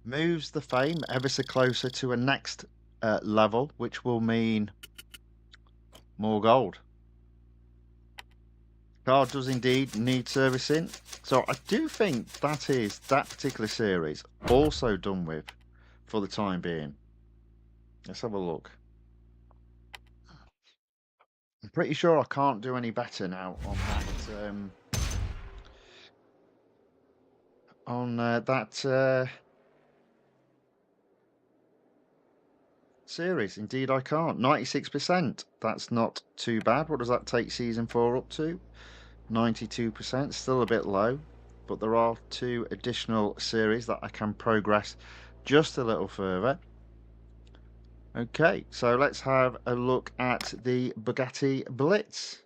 Moves the fame ever so closer to a next level, which will mean more gold. Car does indeed need servicing, so I do think that is that particular series also done with for the time being. Let's have a look. I'm pretty sure I can't do any better now on that series. Indeed I can't. 96%. That's not too bad. What does that take season 4 up to? 92%. Still a bit low, but there are 2 additional series that I can progress just a little further. Okay, so let's have a look at the Bugatti Blitz.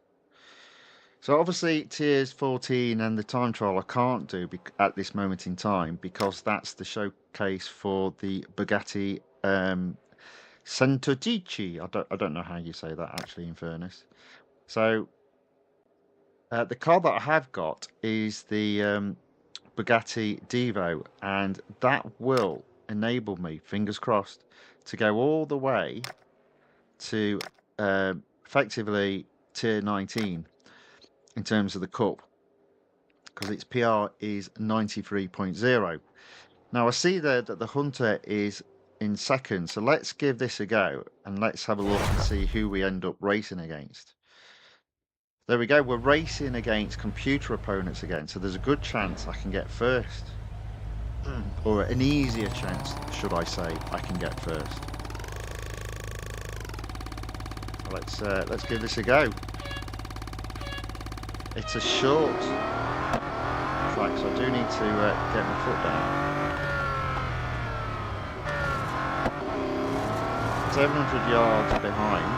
So obviously tiers 14 and the time trial I can't do at this moment in time, because that's the showcase for the Bugatti Vecteezy. I don't know how you say that actually, in fairness. So the car that I have got is the Bugatti Divo, and that will enable me, fingers crossed, to go all the way to effectively tier 19 in terms of the cup, because its PR is 93.0. Now I see there that the Hunter is in second, so let's give this a go and let's have a look and see who we end up racing against. There we go, we're racing against computer opponents again, so there's a good chance I can get first. Or an easier chance, should I say, I can get first. Let's give this a go. It's a short track, so I do need to get my foot down. 700 yards behind.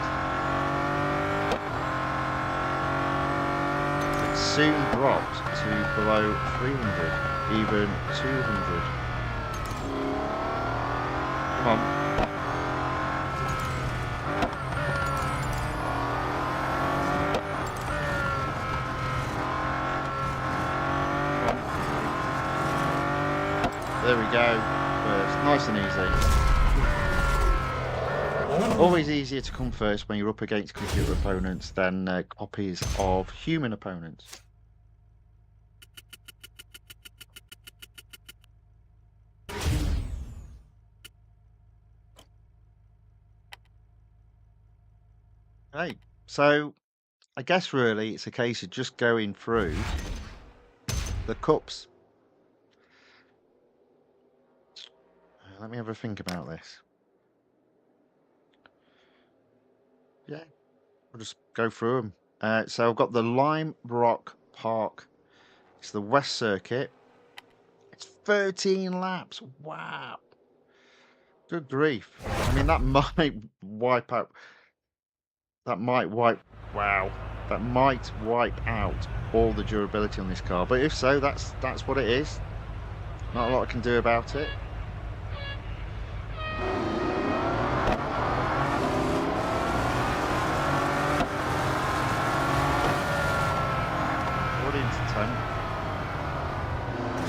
It soon drops to below 300, even 200. Come on. There we go. First. Nice and easy. Always easier to come first when you're up against computer opponents than copies of human opponents. Right, so I guess really it's a case of just going through the cups. Let me have a think about this. Yeah, we'll just go through them. So I've got the Lime Rock Park. It's the West Circuit. It's 13 laps. Wow. Good grief. I mean, that might wipe out. That might wipe. Wow. That might wipe out all the durability on this car. But if so, that's what it is. Not a lot I can do about it.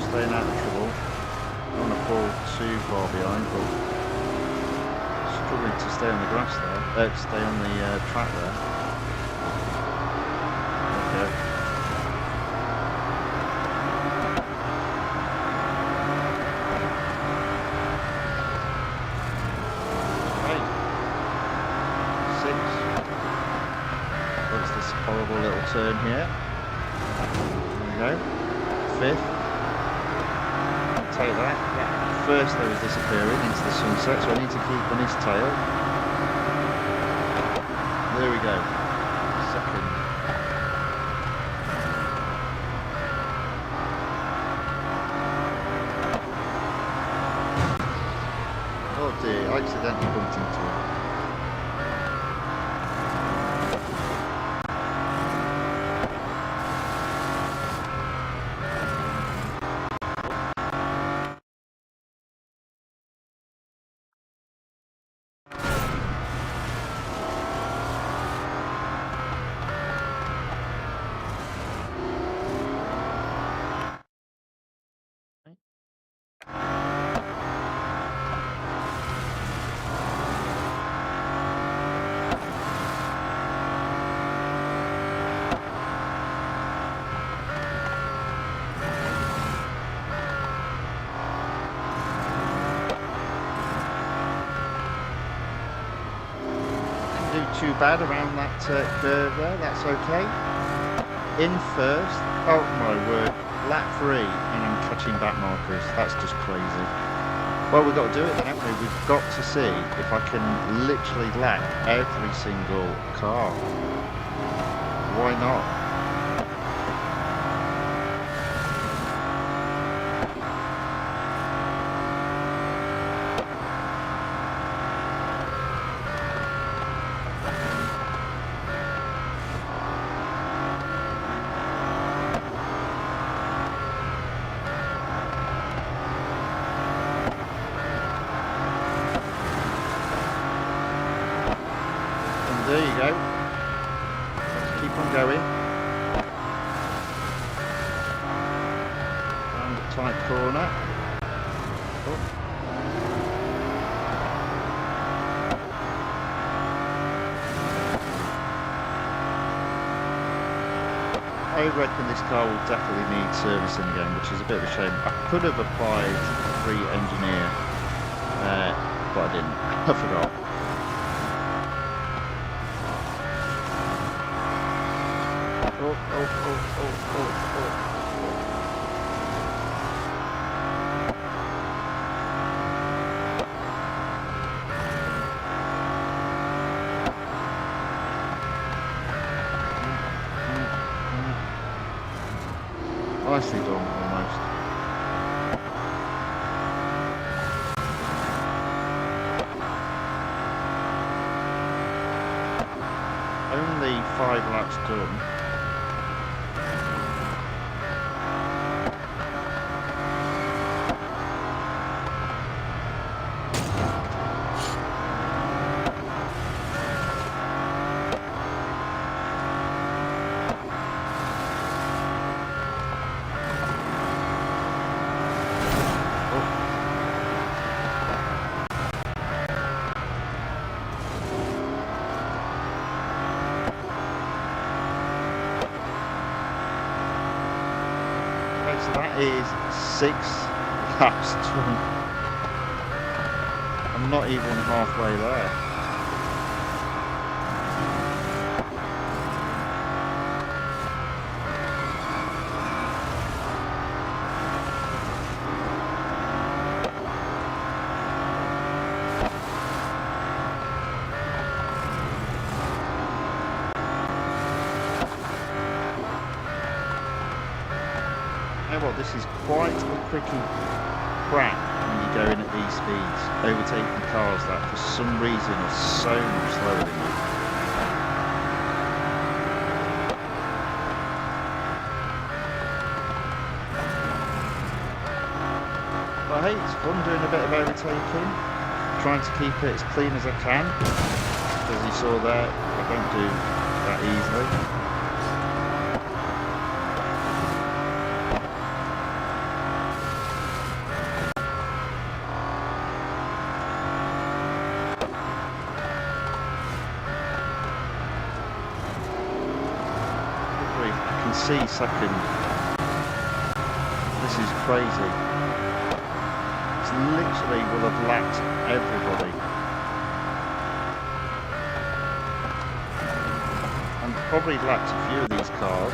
Staying out of trouble. I don't want to fall too far behind, but struggling to stay on the grass there. Stay on the track there. Okay. Right. 6. What's this horrible little turn here? There we go. 5th. Take that. First there is disappearing into the sunset, so I need to keep on his tail. There we go. 2nd. Oh dear, I accidentally bumped into him. too bad around that curve there. That's okay. In first. Oh my word. Lap 3 and I'm catching back markers. That's just crazy. Well, we've got to do it then, haven't we? We've got to see if I can literally lap every single car. Why not? There you go. Let's keep on going. Around the tight corner. Oh. I reckon this car will definitely need servicing again, which is a bit of a shame. I could have applied free engineer, but I didn't. I forgot. Oh. Nicely done, almost. Only 5 laps done. So that is 6 laps done. I'm not even halfway there. Well, this is quite a quickie crack when you go in at these speeds, overtaking cars that for some reason are so much slower than you. But hey, it's fun doing a bit of overtaking, trying to keep it as clean as I can. As you saw there, I don't do that easily. See second. This is crazy. It's literally will have lapped everybody. And probably lapped a few of these cars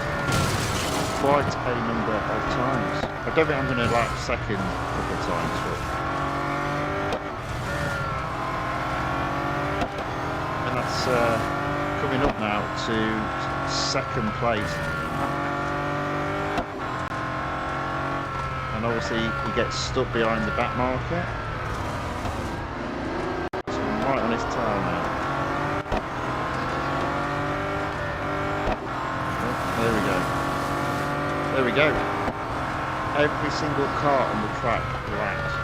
quite a number of times. I don't think I'm going to lap second a couple of times, and that's coming up now to second place. And obviously he gets stuck behind the back marker. So I'm right on his tail now. Oh, there we go. There we go. Every single car on the track lapped.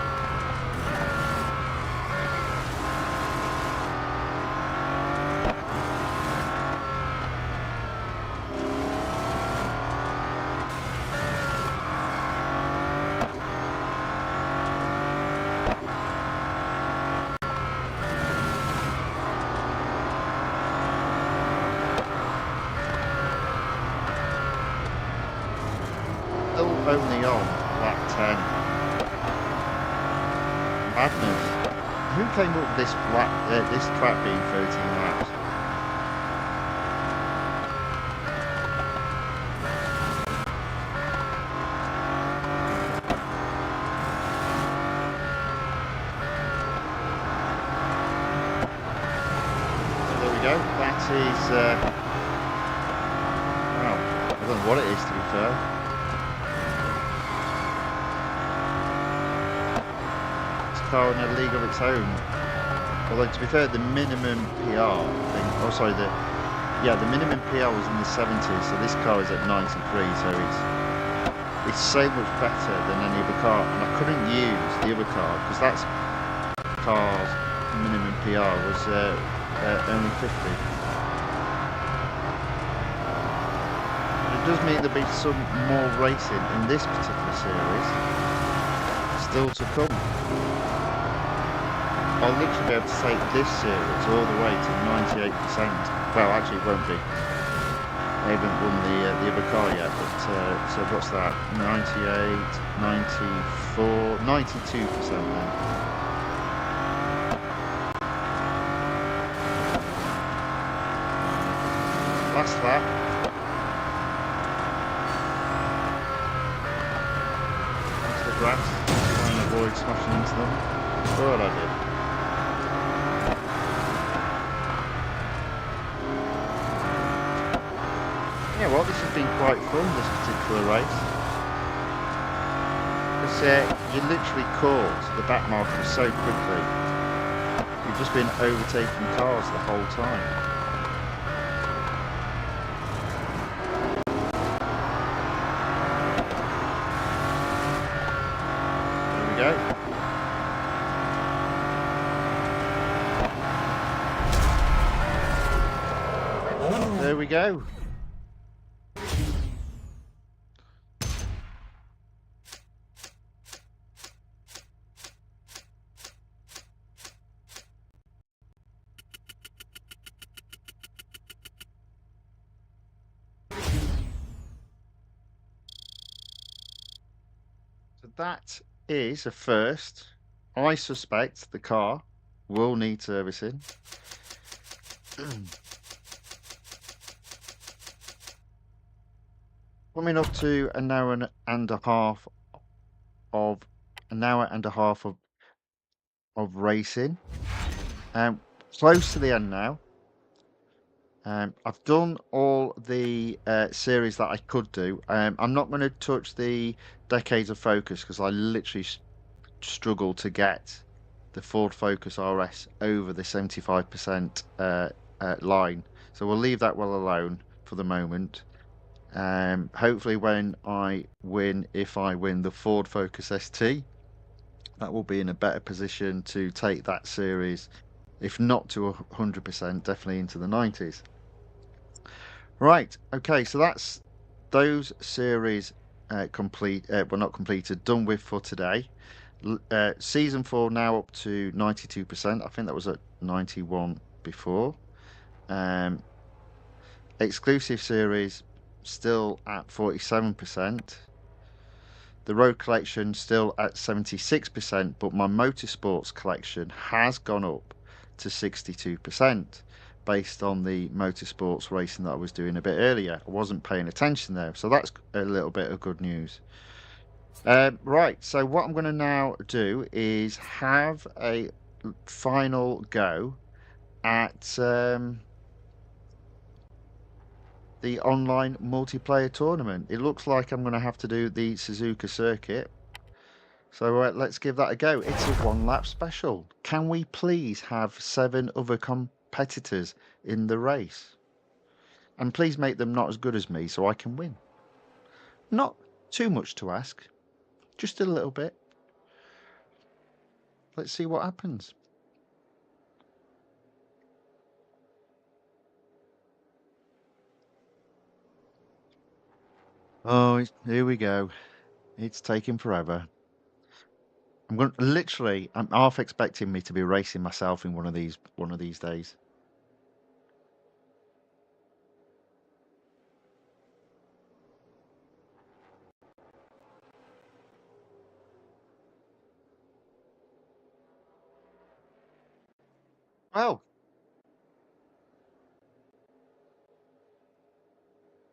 Only on lap 10. Madness. Who came up with this track being 13 laps? is, well, I don't know what it is, to be fair. It's a car in a league of its own. Although, to be fair, the minimum PR thing, oh, sorry, the minimum PR was in the 70s, so this car is at 93, so it's so much better than any other car. And I couldn't use the other car, because that's car's minimum PR was only 50. But it does mean there'll be some more racing in this particular series still to come. I'll literally be able to take this series all the way to 98%. Well, actually, it won't be. I haven't won the other car yet, but so what's that? 98, 94, 92% then. Last lap. Onto the grass. Try and avoid smashing into them. Well, I did. Yeah, well, this has been quite fun, this particular race. Because you literally caught the back marker so quickly. You've just been overtaking cars the whole time. There we go. There we go. So that is a first. I suspect the car will need servicing. Coming up to an hour and a half of racing. Close to the end now. I've done all the series that I could do. I'm not going to touch the Decades of Focus because I literally struggle to get the Ford Focus RS over the 75% line. So we'll leave that well alone for the moment. Hopefully when I win, if I win the Ford Focus ST, that will be in a better position to take that series, if not to 100%, definitely into the 90s. Right, okay, so that's those series complete, well, not completed, done with for today. Season 4 now up to 92%. I think that was at 91 before. Exclusive series still at 47%. The road collection still at 76%, but my motorsports collection has gone up to 62% based on the motorsports racing that I was doing a bit earlier. I wasn't paying attention there, so that's a little bit of good news. Right, so what I'm going to now do is have a final go at the online multiplayer tournament. It looks like I'm going to have to do the Suzuka circuit. So let's give that a go. It's a one-lap special. Can we please have 7 other competitors in the race? And please make them not as good as me so I can win. Not too much to ask, just a little bit. Let's see what happens. Oh, here we go. It's taking forever. I'm half expecting me to be racing myself in one of these days.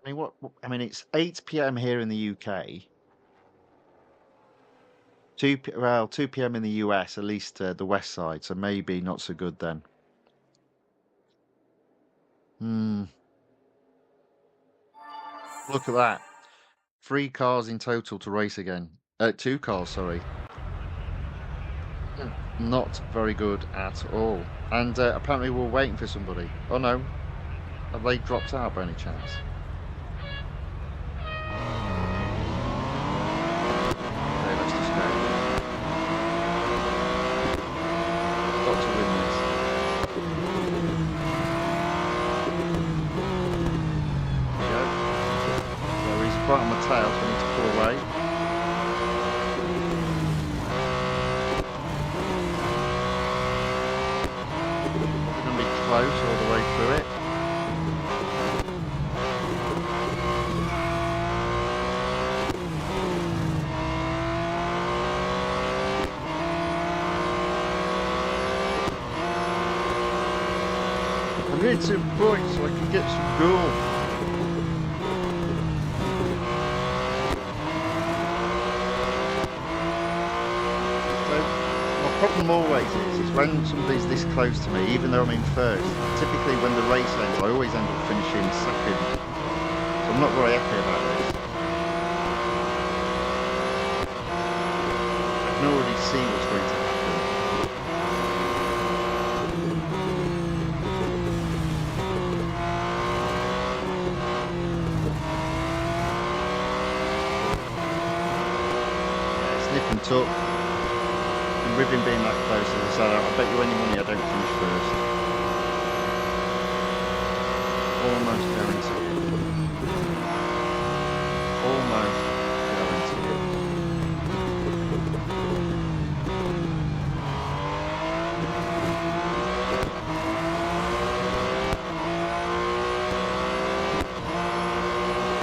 Well, I mean, it's 8 p.m. here in the UK. 2 p.m. in the US, at least the west side, so maybe not so good then. Look at that. 3 cars in total to race again. 2 cars, sorry. Not very good at all. And apparently we're waiting for somebody. Oh no. Have they dropped out by any chance? Okay, let's just go. Got to win this. There we go. So he's right on my tail, so I need to pull away. We're going to be close all the way through it. I need some points so I can get some gold. So my problem always is when somebody's this close to me, even though I'm in first, typically when the race ends, I always end up finishing second. So I'm not very happy about this. I can already see what's going to happen. And tuck, and with him being that close, as I said, I bet you any money I don't finish first. Almost guarantee it. Almost guarantee it.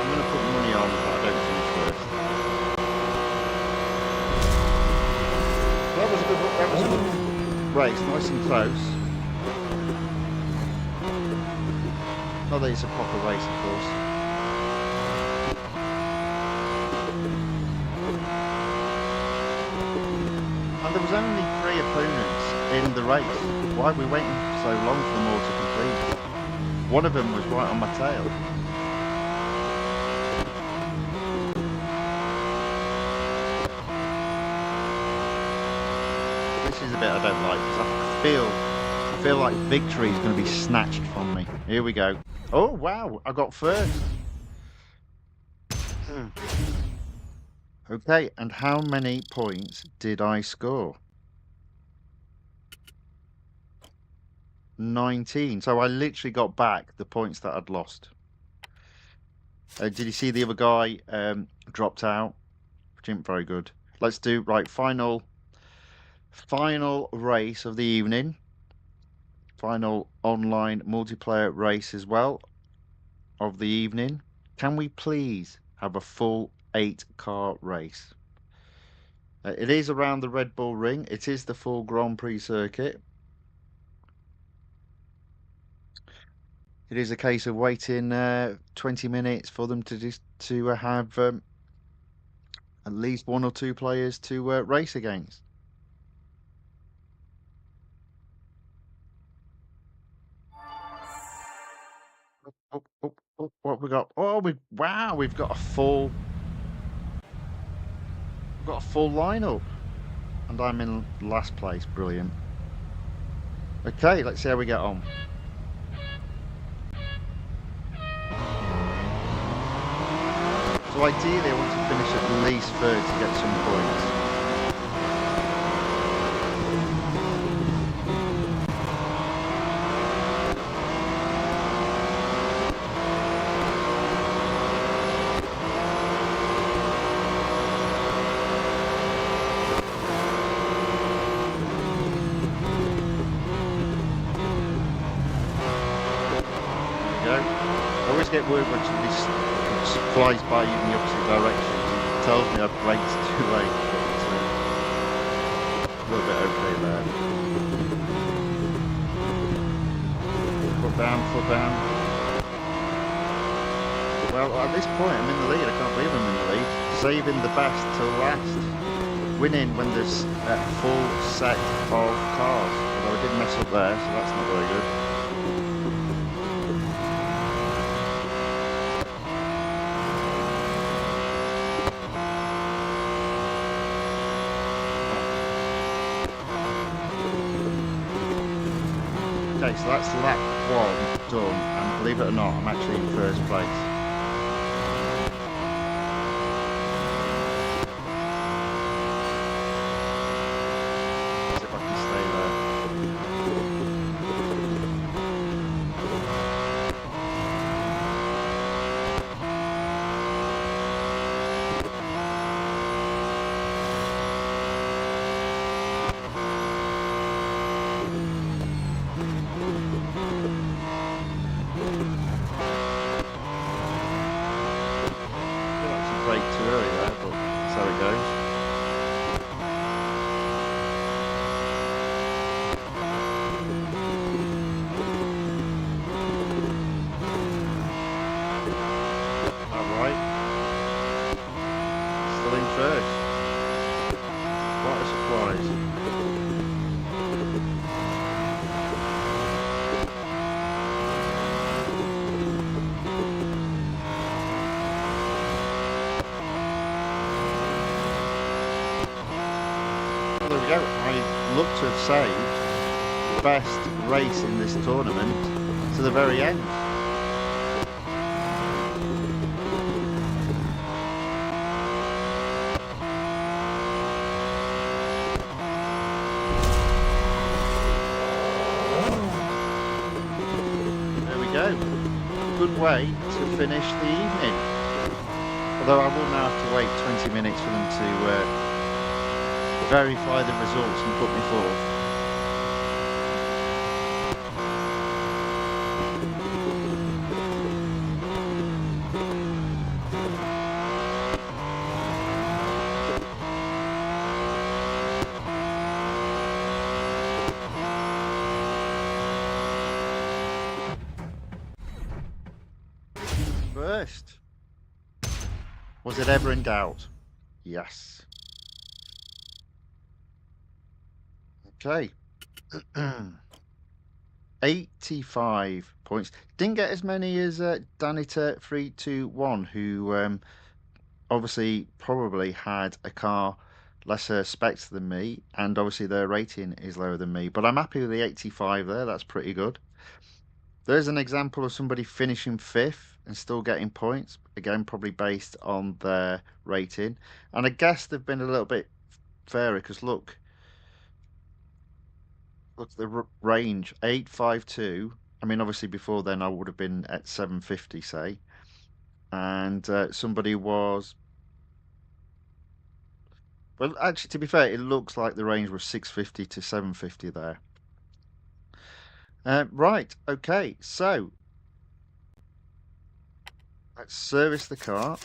I'm going to put money on that I don't finish first. That was a good race, nice and close. Not that it's a proper race, of course. And there was only 3 opponents in the race. Why are we waiting so long for them all to complete? One of them was right on my tail. This is the bit I don't like because I feel like victory is going to be snatched from me. Here we go. Oh wow, I got first. Okay, and how many points did I score? 19. So I literally got back the points that I'd lost. Did you see the other guy dropped out? Which isn't very good. Let's do right final race of the evening. Final online multiplayer race as well of the evening. Can we please have a full 8-car race? It is around the Red Bull Ring. It is the full Grand Prix circuit. It is a case of waiting 20 minutes for them to have at least 1 or 2 players to race against. What we got? Oh, we've got a full lineup, and I'm in last place. Brilliant. Okay, let's see how we get on. So ideally, I want to finish at least third to get some points. I always get worried when somebody flies by you in the opposite direction. It tells me I've braked too late. But, a little bit okay there. Foot down. Well, at this point I'm in the lead. I can't believe I'm in the lead. Saving the best till last. Winning when there's a full set of cars. Although I did mess up there, so that's not very good. Okay, so that's lap 1 done, and believe it or not, I'm actually in first place. See if I can stay there. Break too early there, but that's how it goes. Alright. Still in first. What a surprise. There we go. I look to have saved the best race in this tournament to the very end. There we go. Good way to finish the evening. Although I will now have to wait 20 minutes for them to verify the results and put me forth. First. Was it ever in doubt? Yes. Okay. 85 points. Didn't get as many as Danita 321, who obviously probably had a car lesser specs than me, and obviously their rating is lower than me. But I'm happy with the 85 there. That's pretty good. There's an example of somebody finishing 5th and still getting points. Again, probably based on their rating. And I guess they've been a little bit fairer because look, the range 852. I mean, obviously before then I would have been at 750, say, and somebody was. Well, actually, to be fair, it looks like the range was 650 to 750 there. Right, okay, so let's service the car.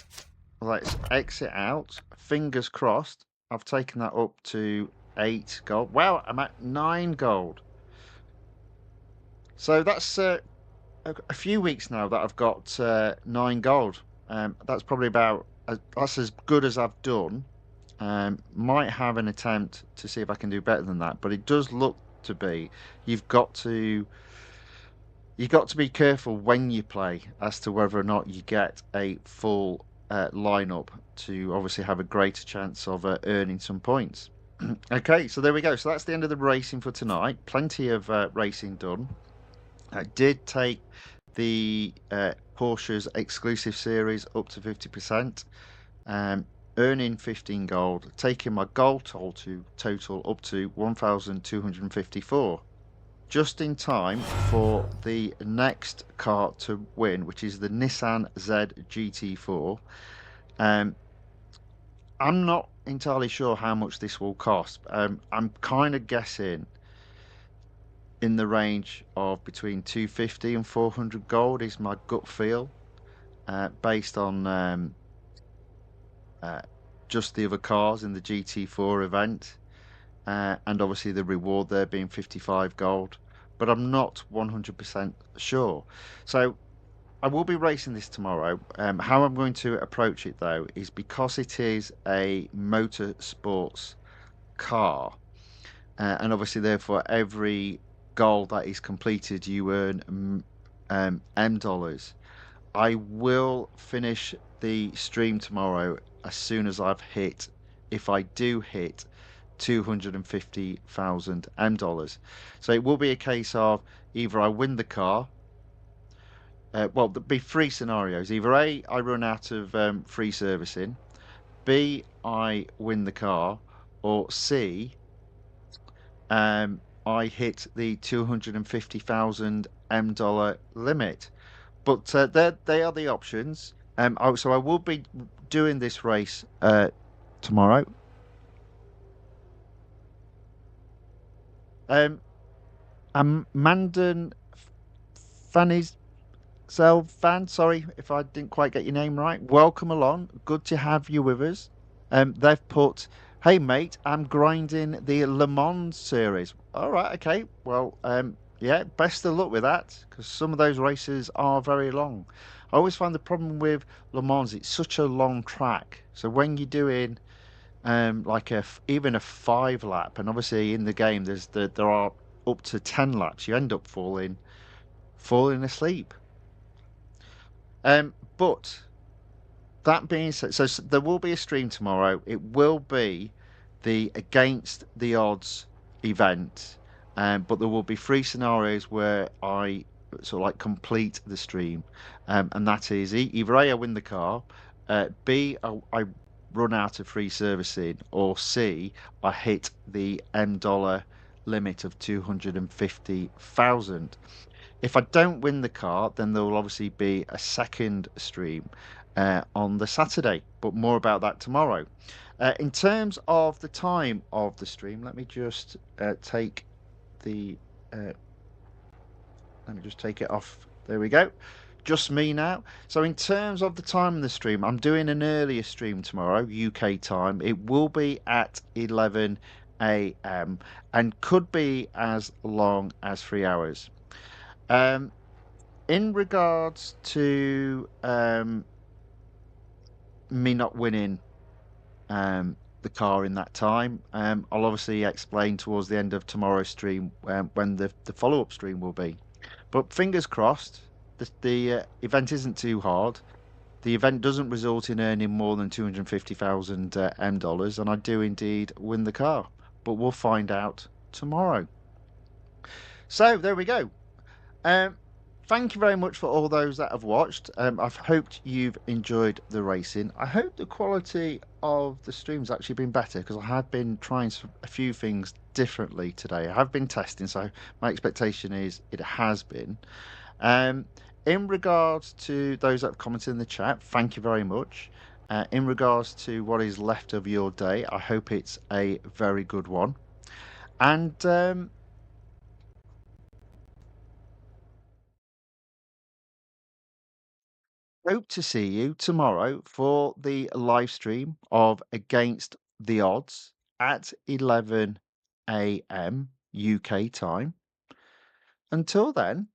Let's exit out. Fingers crossed. I've taken that up to 8 gold. Wow, I'm at 9 gold. So that's a few weeks now that I've got 9 gold. That's probably about that's as good as I've done. Might have an attempt to see if I can do better than that, but it does look to be you've got to be careful when you play as to whether or not you get a full lineup to obviously have a greater chance of earning some points. Okay, so there we go. So that's the end of the racing for tonight. Plenty of racing done. I did take the Porsche's exclusive series up to 50%, earning 15 gold, taking my gold total up to 1,254. Just in time for the next car to win, which is the Nissan Z GT4. I'm not entirely sure how much this will cost. I'm kind of guessing in the range of between 250 and 400 gold is my gut feel, based on just the other cars in the GT4 event, and obviously the reward there being 55 gold. But I'm not 100% sure. So I will be racing this tomorrow. How I'm going to approach it though is because it is a motorsports car, and obviously therefore every goal that is completed you earn M dollars. I will finish the stream tomorrow as soon as I've hit, if I do hit 250,000 dollars. So it will be a case of either I win the car. Well, there'll be three scenarios. Either A, I run out of free servicing. B, I win the car. Or C, I hit the 250,000 dollar limit. But they are the options. So I will be doing this race tomorrow. Um, I'm Mandan Fanny's fan. Sorry if I didn't quite get your name right. Welcome along. Good to have you with us. They've put, "Hey mate, I'm grinding the Le Mans series." All right, okay. Well, yeah, best of luck with that because some of those races are very long. I always find the problem with Le Mans, it's such a long track. So when you're doing like even a 5 lap, and obviously in the game there are up to 10 laps, you end up falling asleep. But that being said, there will be a stream tomorrow. It will be the against the odds event, but there will be three scenarios where I sort of like complete the stream, and that is either A, I win the car, B, I run out of free servicing, or C, I hit the $M limit of 250,000. If I don't win the car, then there will obviously be a second stream on the Saturday, but more about that tomorrow. In terms of the time of the stream, take the uh, let me just take it off. There we go. Just me now. So in terms of the time of the stream, I'm doing an earlier stream tomorrow, UK time. It will be at 11 a.m. and could be as long as 3 hours. Um, in regards to me not winning the car in that time, I'll obviously explain towards the end of tomorrow's stream when the follow-up stream will be. But fingers crossed, the event isn't too hard. The event doesn't result in earning more than 250,000 dollars, and I do indeed win the car. But we'll find out tomorrow. So there we go. Um, Thank you very much for all those that have watched. I've hoped you've enjoyed the racing. I hope the quality of the stream's actually been better because I have been trying a few things differently today. I have been testing, so my expectation is it has been. Um, in regards to those that have commented in the chat, thank you very much. In regards to what is left of your day, I hope it's a very good one. And hope to see you tomorrow for the live stream of Against the Odds at 11 a.m. UK time. Until then,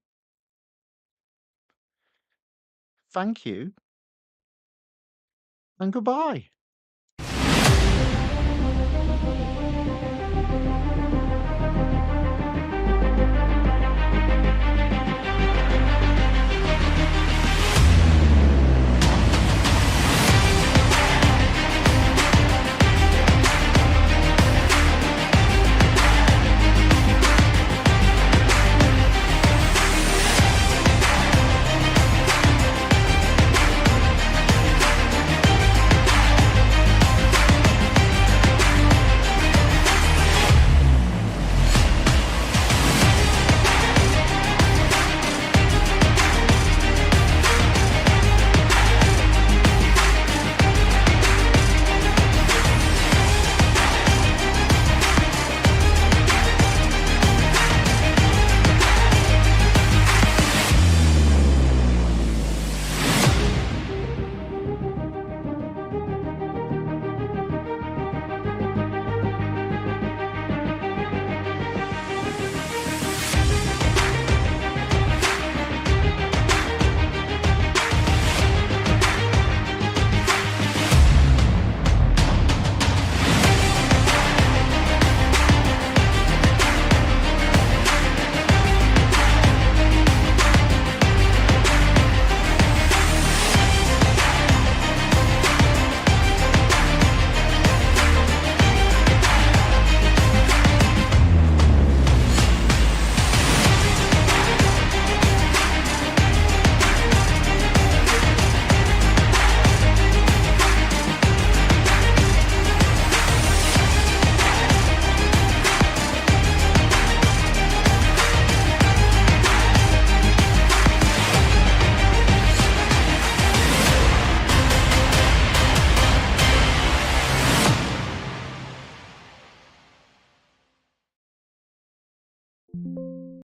thank you and goodbye.